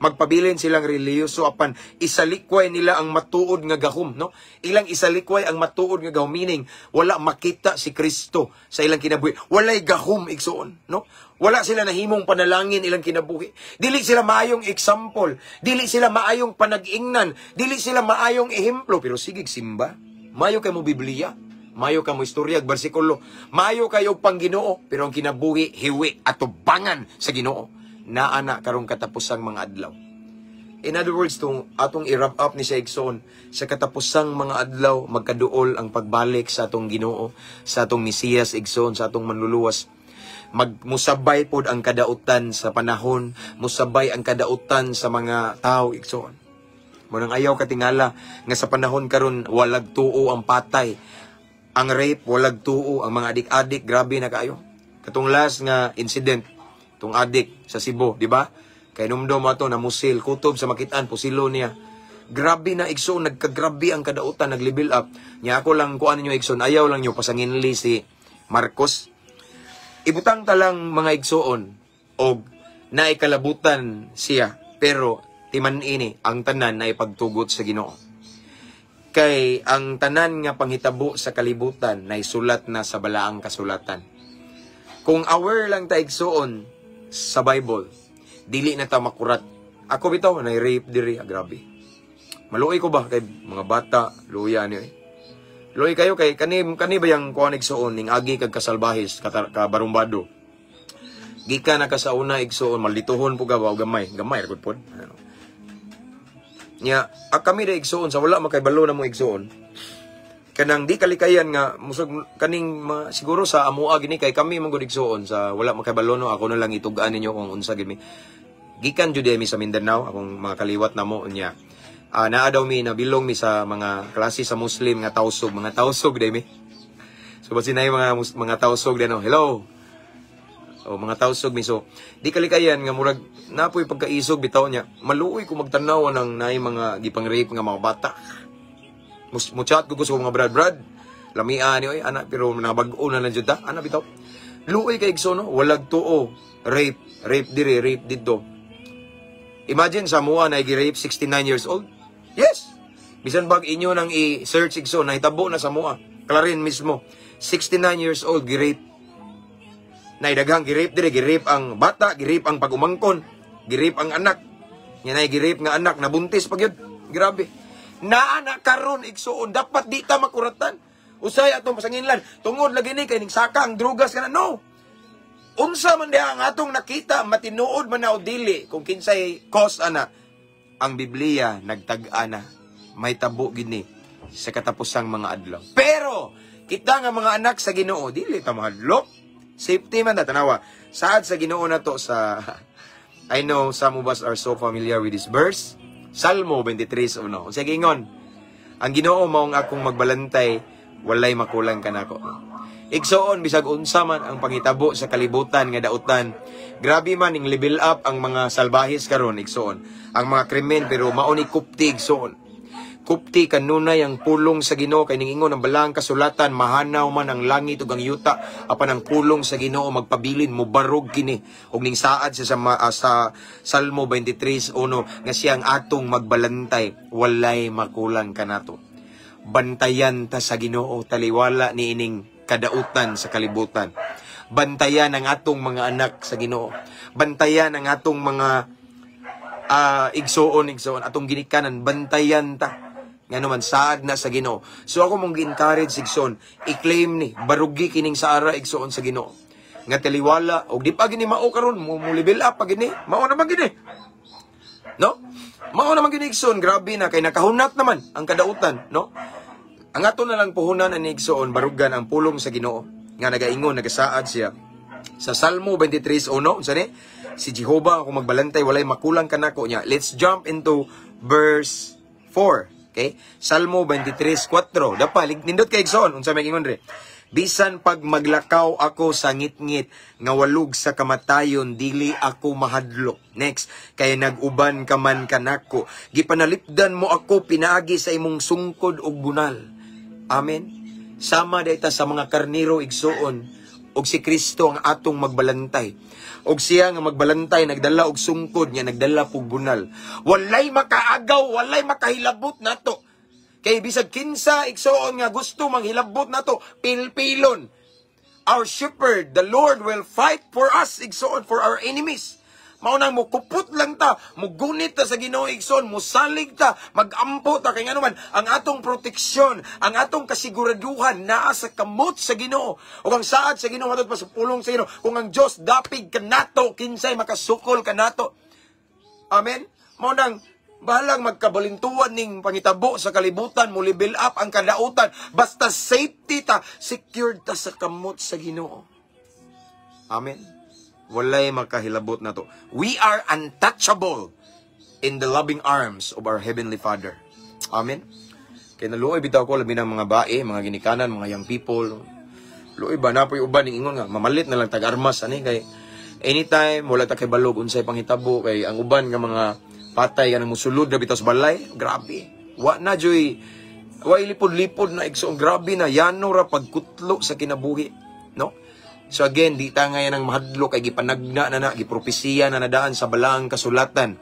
magpabilin silang reliyoso apan isalikway nila ang matuod nga gahom, no? Ilang isalikway ang matuod nga gahom, meaning wala makita si Kristo sa ilang kinabuhi. Walay gahom igsoon, no? Wala sila nahimong panalangin ilang kinabuhi. Dili sila maayong example, dili sila maayong panag-ingnan, dili sila maayong ehemplo, pero sige simba. Mayo kay mo Biblia, mayo ka mo istorya, bersikulo, mayo kayo pang Ginoo, pero ang kinabuhi hiwi at tubangan sa Ginoo. Naana karong katapusang mga adlaw. In other words, atong i-wrap up ni sa Igsoon, sa katapusang mga adlaw, magkaduol ang pagbalik sa atong Ginoo, sa atong Mesiyas Igsoon, sa atong manluluwas. Musabay pod ang kadautan sa panahon, musabay ang kadautan sa mga tao Igsoon. Munang ayaw katingala nga sa panahon karon walag tuo ang patay, ang rape, walag tuo, ang mga adik-adik, grabe na kayo. Katong last nga incident, itong adik sa Cebu, di ba? Kay numdom ato na musil, kutob sa makitaan, pusilo niya. Grabe na Igsoon, nagkagrabe ang kadautan, nag-level up. Nya ako lang kuan ninyo Igsoon, ayaw lang nyo pasanginli si Marcos. Ibutang talang mga Igsoon, og naikalabutan siya, pero timan ini, ang tanan na ipagtugot sa Ginoo. Kay ang tanan nga panghitabo sa kalibutan na isulat na sa balaang kasulatan. Kung aware lang ta Igsoon sa Bible, dili na ta makurat. Ako bitaw na rape diri, grabe. Maluoy ko ba kay mga bata, luya ni. Luoy kayo kay kani ba yang kuan Igsoon ning agi kag kasalbahis kabarumbado. Gikan na ka sa una Igsoon, malituhon po ka ba gamay ra gud pod. Nya kami da Igsoon sa wala makaibalo na mo Igsoon. Kanang di kalikayan nga musog kaning siguro sa amoa gini kay kami manggod Igsoon sa wala makaibalo no, ako na lang itugaan ninyo kung unsa gid mi. Gikan jud mi sa Mindanao, akong mga kaliwat na mo nya. Naa daw mi nabilong mi sa mga klase sa Muslim nga tawsog, mga tawsog day mi. So basin na mga tawsog din no. Hello. O mga tawsog mi, so di kalikayan nga murag napoy pagkaisog bitaw niya. Maluoy ko magtanaw ng naay mga gipang-rape nga mga bata. Muchat ko gusto mga brad. Lamian ni oy anak pero nabag-o na jud ta. Ana bitaw. Luoy kay Igsoon no, walag tuo. Rape diri, rape didto. Imagine sa mua na gi-rape 69 years old. Yes. Bisan bag inyo nang i-search Igsoon na hitabo na sa mua. Clarin mismo. 69 years old gi-rape. Naidaghang gi-rape diri, gi-rape ang bata, gi-rape ang pag-umangkon, gi-rape ang anak. Nya nay gi-rape nga anak nabuntis pagyud. Grabe. Naana karon Igsoon, dapat di ta makuratan. Usay atong pasanginlan, tungod lagi ni kay ning saka ang drugas kana. No. Unsa man diha ang atong nakita, matinuod man na o dili kung kinsay cause ana. Ang Biblia nagtag-a na. May tabo gini sa katapusang mga adlaw. Pero kita nga mga anak sa Ginoo, dili ta mahadlok. Safety man ta tanawa. Saad sa Ginoo na to sa I know some of us are so familiar with this verse. Salmo 23:1. Unsa gingon? Ang Ginoo maong akong magbalantay, walay makulang kanako. Igsoon bisag unsa man ang pangitabo sa kalibutan nga dautan. Grabe man ning level up ang mga salbahis karon Igsoon. Ang mga krimen pero mao ni kupti Igsoon. Kupti kanunay ang pulong sa Ginoo kay ning ingon ang balang kasulatan, mahanaw man ang langit ug ang yuta apan ang pulong sa Ginoo magpabilin mo barog kini ug ning saad sa Salmo 23:1 nga siyang atong magbalantay, walay makulang kanato. Bantayan ta sa Ginoo, taliwala ni ining kadautan sa kalibutan. Bantayan ang atong mga anak sa Ginoo. Bantayan ang atong mga Igsoon, atong ginikanan, bantayan ta. Nga naman, saad na sa Ginoo. So ako mong gi-encourage, Igsoon, i-claim ni, barugi kining sa ara, Igsoon sa Ginoo. Nga taliwala, o di pa gini mao karon mo level up pa gini, mao naman gini. No? Mao naman gini, Igsoon, grabe na, kay nakahunat naman ang kadautan, no? Ang ato na lang puhunan ang Igsoon, barugan ang pulong sa Ginoo. Nga nagaingon, nagasaad siya. Sa Salmo 23:1, sani? Si Jehovah, kung magbalantay, walay makulang kanako niya. Let's jump into verse 4. Okay? Salmo 23:4. Dapalig, nindot kay Igsoon. Unsa may ingon re? Bisan pag maglakaw ako sa ngit-ngit, nga walug sa kamatayon, dili ako mahadlok. Next, kaya nag-uban ka man kanako. Gipanalipdan mo ako, pinaagi sa imong sungkod ug bunal. Amen. Sama dayta sa mga karniro Igsoon, og si Kristo ang atong magbalantay. Og siya nga magbalantay, nagdala og sungkod niya, nagdala og bunal. Walay makaagaw, walay makahilabot nato. Kay bisag kinsa igsoon nga gusto manghilabot nato, pilpilon. Our shepherd, the Lord will fight for us, igsoon, for our enemies. Maunang mo kupot lang ta, mugunit ta sa Ginoo igsoon, musalig ta, magampo ta kay nganuman ang atong proteksyon, ang atong kasiguraduhan naa sa kamot sa Ginoo. Ug ang saad sa Ginoo matod pa sa pulong sa Ginoo, kung ang Dios dapig kanato, kinsay makasukol kanato. Amen. Maunang bahalang magkabalintuan ning pangitabo sa kalibutan, mo level up ang kadautan, basta safety ta, secured ta sa kamot sa Ginoo. Amen. Walay makahilabot na to. We are untouchable in the loving arms of our Heavenly Father. Amen. Kaya naluoy bitaw ko, labi ng mga bae, mga ginikanan, mga young people. Luoy ba na po yung uban, ingon nga, mamalit na lang tag-armas. Ani, kay anytime, wala ta kay balog, unsay pangitabo, kay ang uban nga mga patay, nga musulod na bitaw sa balay, grabe. Wa na, Joy. Wa ilipod-lipod na igsoong grabe na, yano ra pagkutlo sa kinabuhi. No? So again, di ta ngayon ang mahadlok ay gipanagna na gipropesiya na nadaan sa balaang kasulatan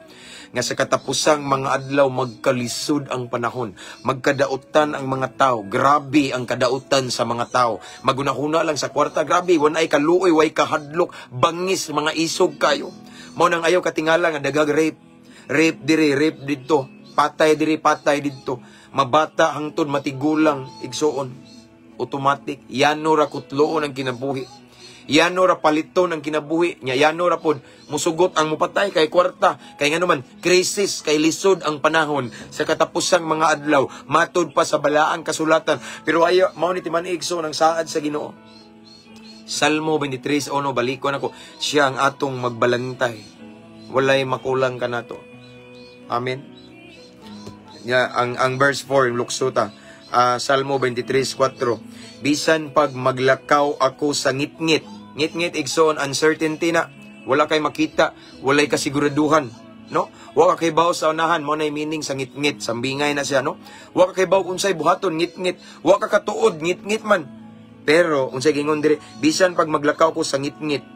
nga sa katapusang mga adlaw magkalisod ang panahon, magkadautan ang mga tao. Grabe ang kadautan sa mga tao. Magunahuna lang sa kwarta, grabe, wanay kaluoy, way kahadlok, bangis, mga isog kayo. Mao nang ayaw katingala nga dagag rape. Rape diri, rape dito. Patay diri, patay dito. Mabata hangtod matigulang igsoon. Automatic, yano ra kutloon ang kinabuhi. Yano ra paliton ang kinabuhi nya, yano ra pod musugot ang mupatay kay kwarta, kay nganuman krisis, kay lisod ang panahon sa katapusang mga adlaw, matod pa sa balaang kasulatan. Pero ayo mao ni timan igso ng saad sa Ginoo. Salmo 23:1, balikon ako, siya ang atong magbalantay, walay makulang kanato. Amen. Ya, ang verse 4 luksuta, Salmo 23:4, bisan pag maglakaw ako sa ngitngit. Ngitngit igsoon uncertainty na. Wala kay makita, walay kasiguraduhan, no? Wa ka kay baw sa unahan, mo na meaning sa ngitngit, sambingay na siya, no? Wa ka kay baw unsay buhaton, ngitngit. Wa ka katuod, ngitngit man. Pero unsay gingon dire, bisan pag maglakaw ko sa ngitngit,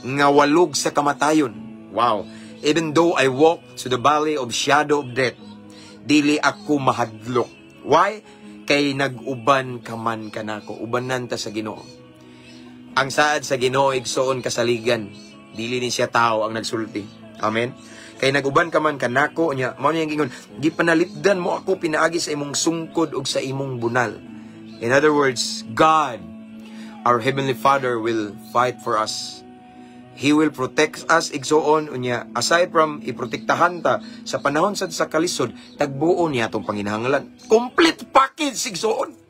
nga walog sa kamatayon. Wow. Even though I walk to the valley of shadow of death, dili ako mahadlok. Why? Kay nag-uban ka man kanako, ubanan ta sa Ginoo. Ang saad sa Ginoo igsoon kasaligan, dili ni siya tao ang nagsulti. Amen. Kay nag-uban ka man kanako nya, mao niyang gingon, gipanalipdan mo ako pinaagi sa imong sungkod ug sa imong bunal. In other words, God, our Heavenly Father, will fight for us. He will protect us igsoon unya. Aside from iprotektahan ta sa panahon sa kalisod, tagbuon niya atong panginahanglan. Complete package igsoon.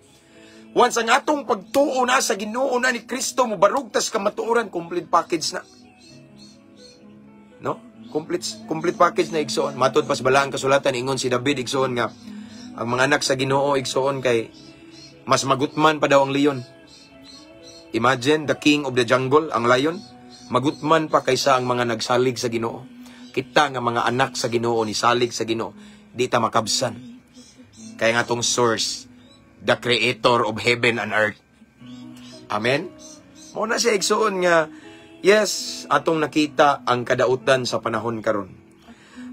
Once ang atong pagtuo na sa Ginoo na ni Kristo, mo barug tas kamatuoran, complete package na. No? Complete package na igsoon. Matod pas balaang kasulatan, ingon si David igsoon nga ang mga anak sa Ginoo igsoon kay mas magutman pa daw ang leon. Imagine the king of the jungle, ang lion, magutman pa kaysa ang mga nagsalig sa Ginoo. Kita nga mga anak sa Ginoo ni salig sa Ginoo, di ta makabsan. Kaya nga tong source, the creator of heaven and earth. Amen? Muna siya igsoon nga, yes, atong nakita ang kadautan sa panahon karon.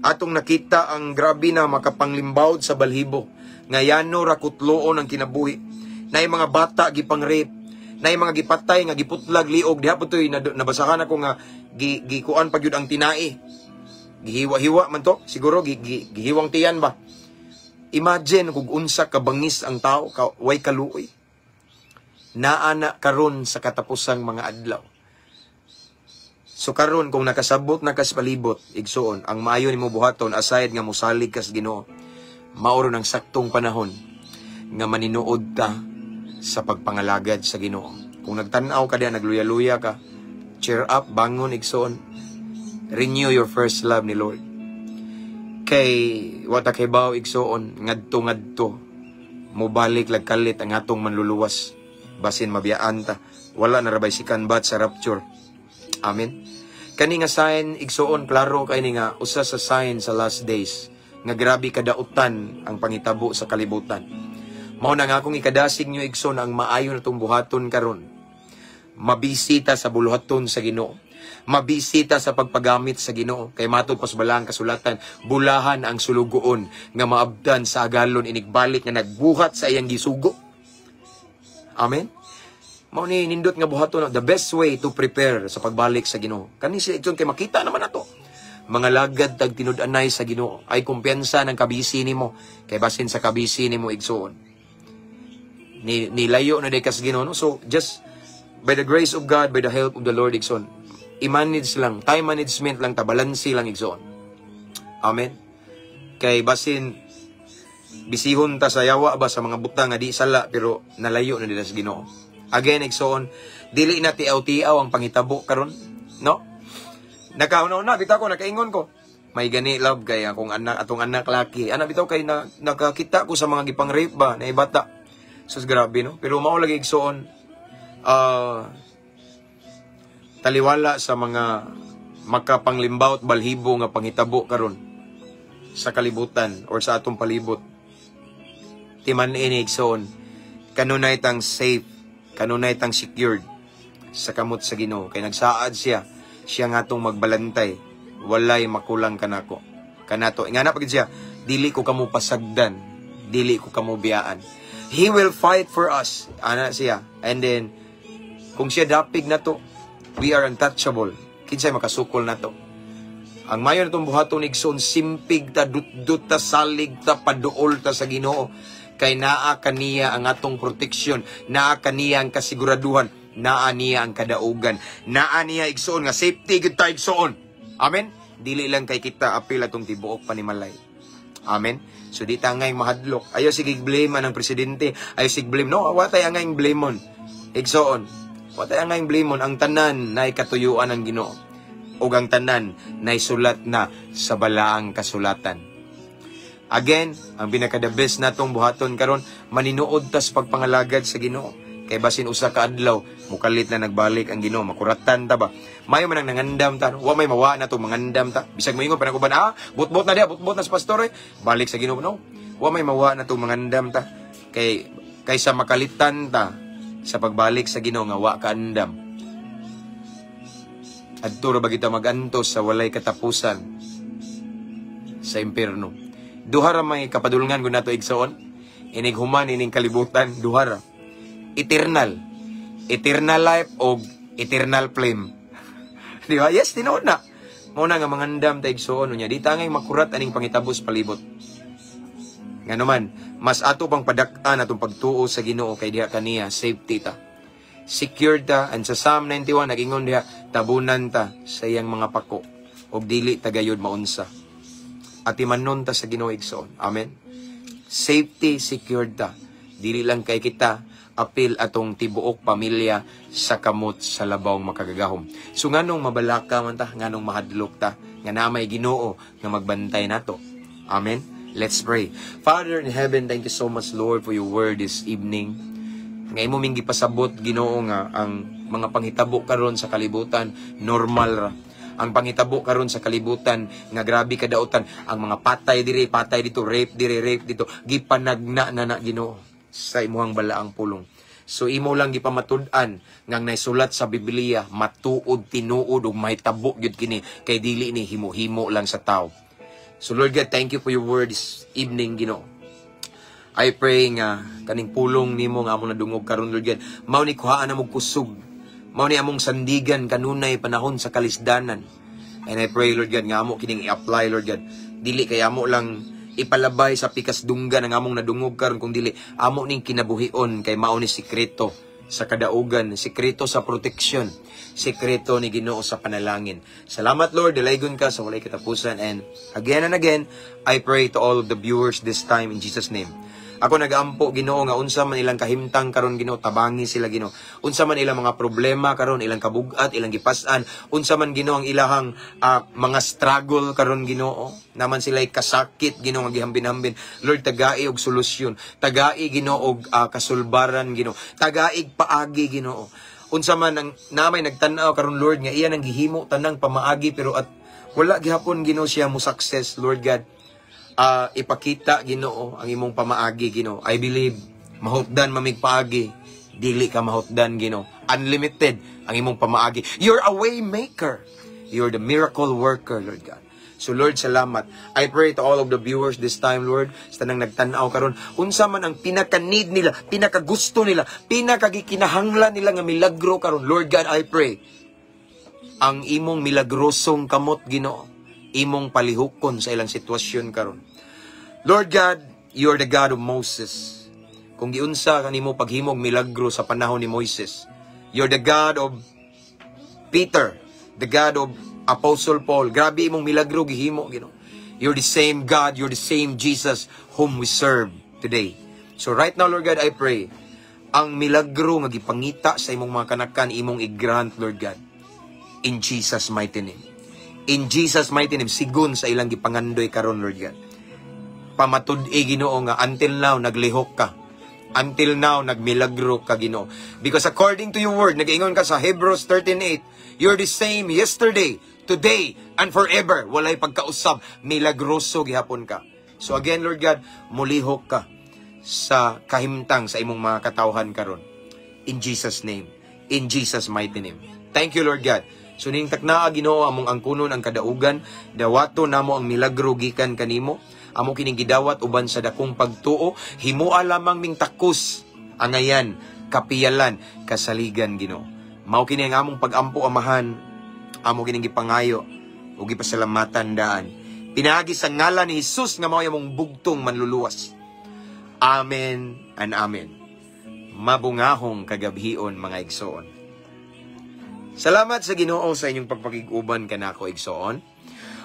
Atong nakita ang grabe na makapanglimbawd sa balhibo. Ngayano rakutloon ang kinabuhi. Na mga bata gipang-rape, na mga gipatay nga giputlag liog. Diha po to'y nabasahan ako nga gikuan pa gyud ang tinai. Gihiwa-hiwa man to, siguro gihiwang tiyan ba. Imagine kung unsa kabangis ang tao, way kaluoy. Naana karon sa katapusang mga adlaw. So karon kung nakasabot na kas palibot, igsoon, ang maayo nimo buhaton aside nga mosalig kas Ginoo. Maoro ng saktong panahon nga maninuod ta sa pagpangalagad sa Ginoo. Kung nagtan-aw ka diha, nagluya-luya ka, cheer up, bangon igsoon. Renew your first love ni Lord. Kay wata kay baw igsoon ngadto mobalik lagkalit ang atong manluluwas basin mabiyaan ta, wala na rabay sikan bat sa rapture. Amen. Kani nga sign igsoon klaro kay ni nga usa sa sign sa last days nga grabe kadautan ang pangitabo sa kalibutan. Mao na nga akong ikadasig nyo igsoon ang maayo na tong buhaton karon. mabisita sa buluhaton sa Ginoo, mabisita sa pagpagamit sa Ginoo. Kay matod pas balang kasulatan, bulahan ang sulugoon nga maabdan sa agalon inigbalik nga nagbuhat sa iyang gisugo. Amen. Mao ni nindot nga buhaton, the best way to prepare sa pagbalik sa Ginoo. Kani siya igsoon kay makita naman nato. Mga lagad tag tinud-anay sa Ginoo ay kumpiyansa ng kabisi nimo, kay basin sa kabisi nimo igsoon. Nilayo na day kas Ginoo, no? So just by the grace of God, by the help of the Lord igsoon, i-manage lang, time management lang, tabalansi lang igsoon. Amen. Kay basin bisihon ta sa yawa ba sa mga butang nga di sala pero nalayo na nila sa Ginoo. Again igsoon, dili na tiaw-tiaw ang pangitabo karon, no? Nakauna-una bitaw ko nakaingon ko. May gani love kay akong anak, atong anak laki. Anak bitaw kay nakakita ko sa mga gipang rape ba na ibata. Sus grabe, no? Pero mao lagi igsoon, taliwala sa mga makapanglimbaw at balhibo nga panghitabo karon sa kalibutan or sa atong palibot. Timan ini igsoon, kanunay tang safe, kanunay tang secured sa kamot sa Ginoo. Kay nagsaad siya nga atong magbalantay, walay makulang kanako. Kanato, ingana pagid siya, dili ko kamo pasagdan, dili ko kamo biyaan. He will fight for us. Ana siya. And then, kung siya dapig na to, we are untouchable. Kinsay makasukol na to. Ang mayo na itong buhaton igsoon, simpig ta, dut ta, salig ta, paduol ta sa Ginoo. Kay naa kaniya ang atong proteksyon, naa kaniya ang kasiguraduhan, naa niya ang kadaugan, naa niya igsoon nga safety gid ta igsoon. Amen. Dili lang kay kita apil atong tibuok panimalay. Amen. So di ta ngay mahadlok. Ayo sige blame ang presidente, ayo sige blame. No, watay angay blamon. Igsoon. Watay angay blamon, ang tanan nay katuyuan ng Ginoo. Ug ang tanan nay sulat na sa balaang kasulatan. Again, ang pinaka-the best natong buhaton karon, maninuod ta sa pagpangalagad sa Ginoo. Kay basin usa ka adlaw, mukalit na nagbalik ang Ginoo, makuratan ta ba? Mayo man ang nangandam ta, wa may mawa na to mangandam ta. Bisag moingon pa nakuban, butbot na dia, butbot na sa pastor balik sa Ginoo no. Wa may mawa na to mangandam ta. Kaysa makalitan ta sa pagbalik sa Ginoo nga wa ka andam. Adto ra ba kita magantos sa walay katapusan sa impierno. Duha ra may kapadulngan kun nato igsoon, inig human ining kalibutan, duha ra. Eternal life o eternal flame. Di ba? Yes, tinuod na. Muna nga mangandam ta igsoon niya. Di tangay makurat aning pangitabos palibot. Nga naman, mas ato pang padak-an atong pagtuo sa Ginoo kay diha kaniya safety ta. Secure ta, and sa Psalm 91 nagingon diha, tabunan ta sa iyang mga pako ug dili ta gayud maunsa. At imanon ta sa Ginoo igsoon. Amen. Safety, secured ta. Dili lang kay kita apil atong tibuok pamilya sa kamot sa labaw makagagahom. So nganong mabalaka man ta, nganong mahadlok ta, nga namay Ginoo nga magbantay nato. Amen. Let's pray. Father in heaven, thank you so much Lord for your word this evening. Nga imo ming gipasabot Ginoo nga ang mga panghitabo karon sa kalibutan normal ra. Ang panghitabo karon sa kalibutan nga grabe kadaotan, ang mga patay diri, patay dito, rape diri, rape dito, gipanagna na Ginoo sa imuhang balaang pulong. So imo lang gipamatud-an nga naisulat sa Biblia, matuod, tinuod ug mahitabo gyud kini, kay dili ni himo-himo lang sa tao. So Lord God, thank you for your word this evening Ginoo. I pray nga kaning pulong nimo nga among nadungog karon Lord God, mao ni kuhaan na mo kusog, mao ni among sandigan kanunay panahon sa kalisdanan. And I pray Lord God nga amo kining i-apply Lord God, dili kay amo lang ipalabay sa pikas dunggan ang among nadungog karon, kung dili amo ning kinabuhion, kay mao ni sikreto sa kadaugan, sikreto sa proteksyon, sikreto ni Ginoo sa panalangin. Salamat Lord, dalaygon ka sa walay katapusan. And again, I pray to all of the viewers this time in Jesus name. Ako nagaampo Ginoo nga unsa man ilang kahimtang karon Ginoo, tabangi sila Ginoo. Unsa man ilang mga problema karon, ilang kabug-at, ilang gipas-an, unsa man Ginoo ang ilahang mga struggle karon Ginoo, naman sila'y kasakit Ginoo nga gihambin-hambin. Lord, tagai og solusyon, tagai Ginoo og kasulbaran Ginoo, tagai paagi Ginoo. Unsa man ang namay nagtan-aw karon Lord nga iya nang gihimo tanang pamaagi, pero at wala gihapon Ginoo siya mo success Lord God. Ipakita Ginoo ang imong pamaagi Ginoo. I believe mahutdan mamig paagi Dili ka mahutdan, Ginoo. Unlimited ang imong pamaagi. You're a way maker. You're the miracle worker, Lord God. So Lord, salamat. I pray to all of the viewers this time, Lord, sa tanang nagtanaw karon, unsa man ang pinaka-need nila, pinaka-gusto nila, pinaka-gikinahanglan nila nga milagro karon. Lord God, I pray, ang imong milagrosong kamot, Ginoo, imong palihukon sa ilang sitwasyon karon. Lord God, you are the God of Moses. Kung giunsa kanimo paghimog milagro sa panahon ni Moises, you're the God of Peter, the God of Apostle Paul. Grabe imong milagro gihimo, Ginoo. You're the same God, you're the same Jesus whom we serve today. So right now, Lord God, I pray, ang milagro nga gipangita sa imong mga kanakan, imong i-grant, Lord God, in Jesus' mighty name. In Jesus' mighty name, sigun sa ilang gipangandoy karon, Lord God. Pamatud-i, Ginoo, nga until now, naglihok ka. Until now, nagmilagro ka, Ginoo. Because according to your word, nag-ingon ka sa Hebrews 13:8, you're the same yesterday, today, and forever. Walay pagkausab, milagroso gihapon ka. So again, Lord God, mulihok ka sa kahimtang sa imong mga katawhan karon. In Jesus' name. In Jesus' mighty name. Thank you, Lord God. So ning taknaa, Ginoo, among angkunon ang kadaugan, dawato namo ang milagro gikan kanimo. Amo kining gidawat uban sa dakong pagtuo, himua lamang ming takus, angayan, kapiyalan, kasaligan, Ginoo. Mao kini ang among pagampo, Amahan, amo kining gipangayo ug gipasalamatan daan. Pinaagi sa ngalan ni Hesus nga mao imong bugtong manluluwas. Amen and amen. Mabungahong kagabhion, mga igsoon. Salamat sa Ginoo sa inyong pagpakiguban kanako, igsoon.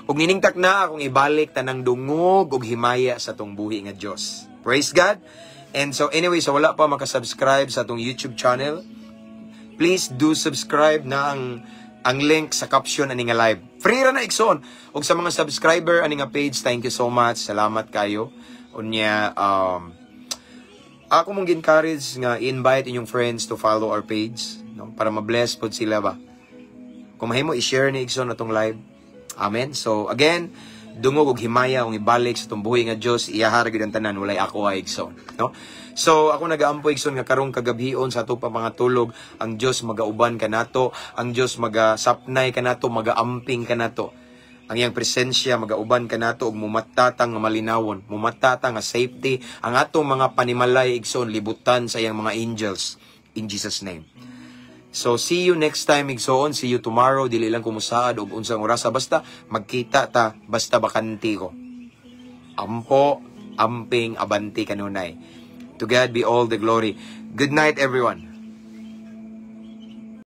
Ug niningtak na akong ibalik tanang dungog ug himaya sa tong buhi nga Dios. Praise God. And so anyway, so wala pa makasubscribe sa tong YouTube channel, please do subscribe na ang link sa caption ani nga live. Free ra na, igsoon. Ug sa mga subscriber ani nga page, thank you so much. Salamat kayo. Unya ako mong encourage nga invite inyong friends to follow our page, no, para ma-bless pod sila ba. Kung mahimo i-share ni igsoon atong live. Amen. So again, dungog og himaya ug ibalik sa tong buhi nga Dios, iyahar gyud ang tanan, walay ako ay igsoon, no? So ako nagaampo, igsoon, nga karong kagabhion sa ato pa mga tulog, ang Dios magauban kanato, ang Dios magasapnay kanato, magaamping kanato. Ang iyang presensya magauban kanato ug mumatatang nga malinawon, mumatatang nga safety ang atong mga panimalay, igsoon, libutan sa iyang mga angels in Jesus name. So, see you next time, igsoon. See you tomorrow. Dili lang kumusaad o unsang orasa. Basta, magkita ta. Basta bakanti ko. Ampo, amping, abanti kanunay. To God be all the glory. Good night, everyone.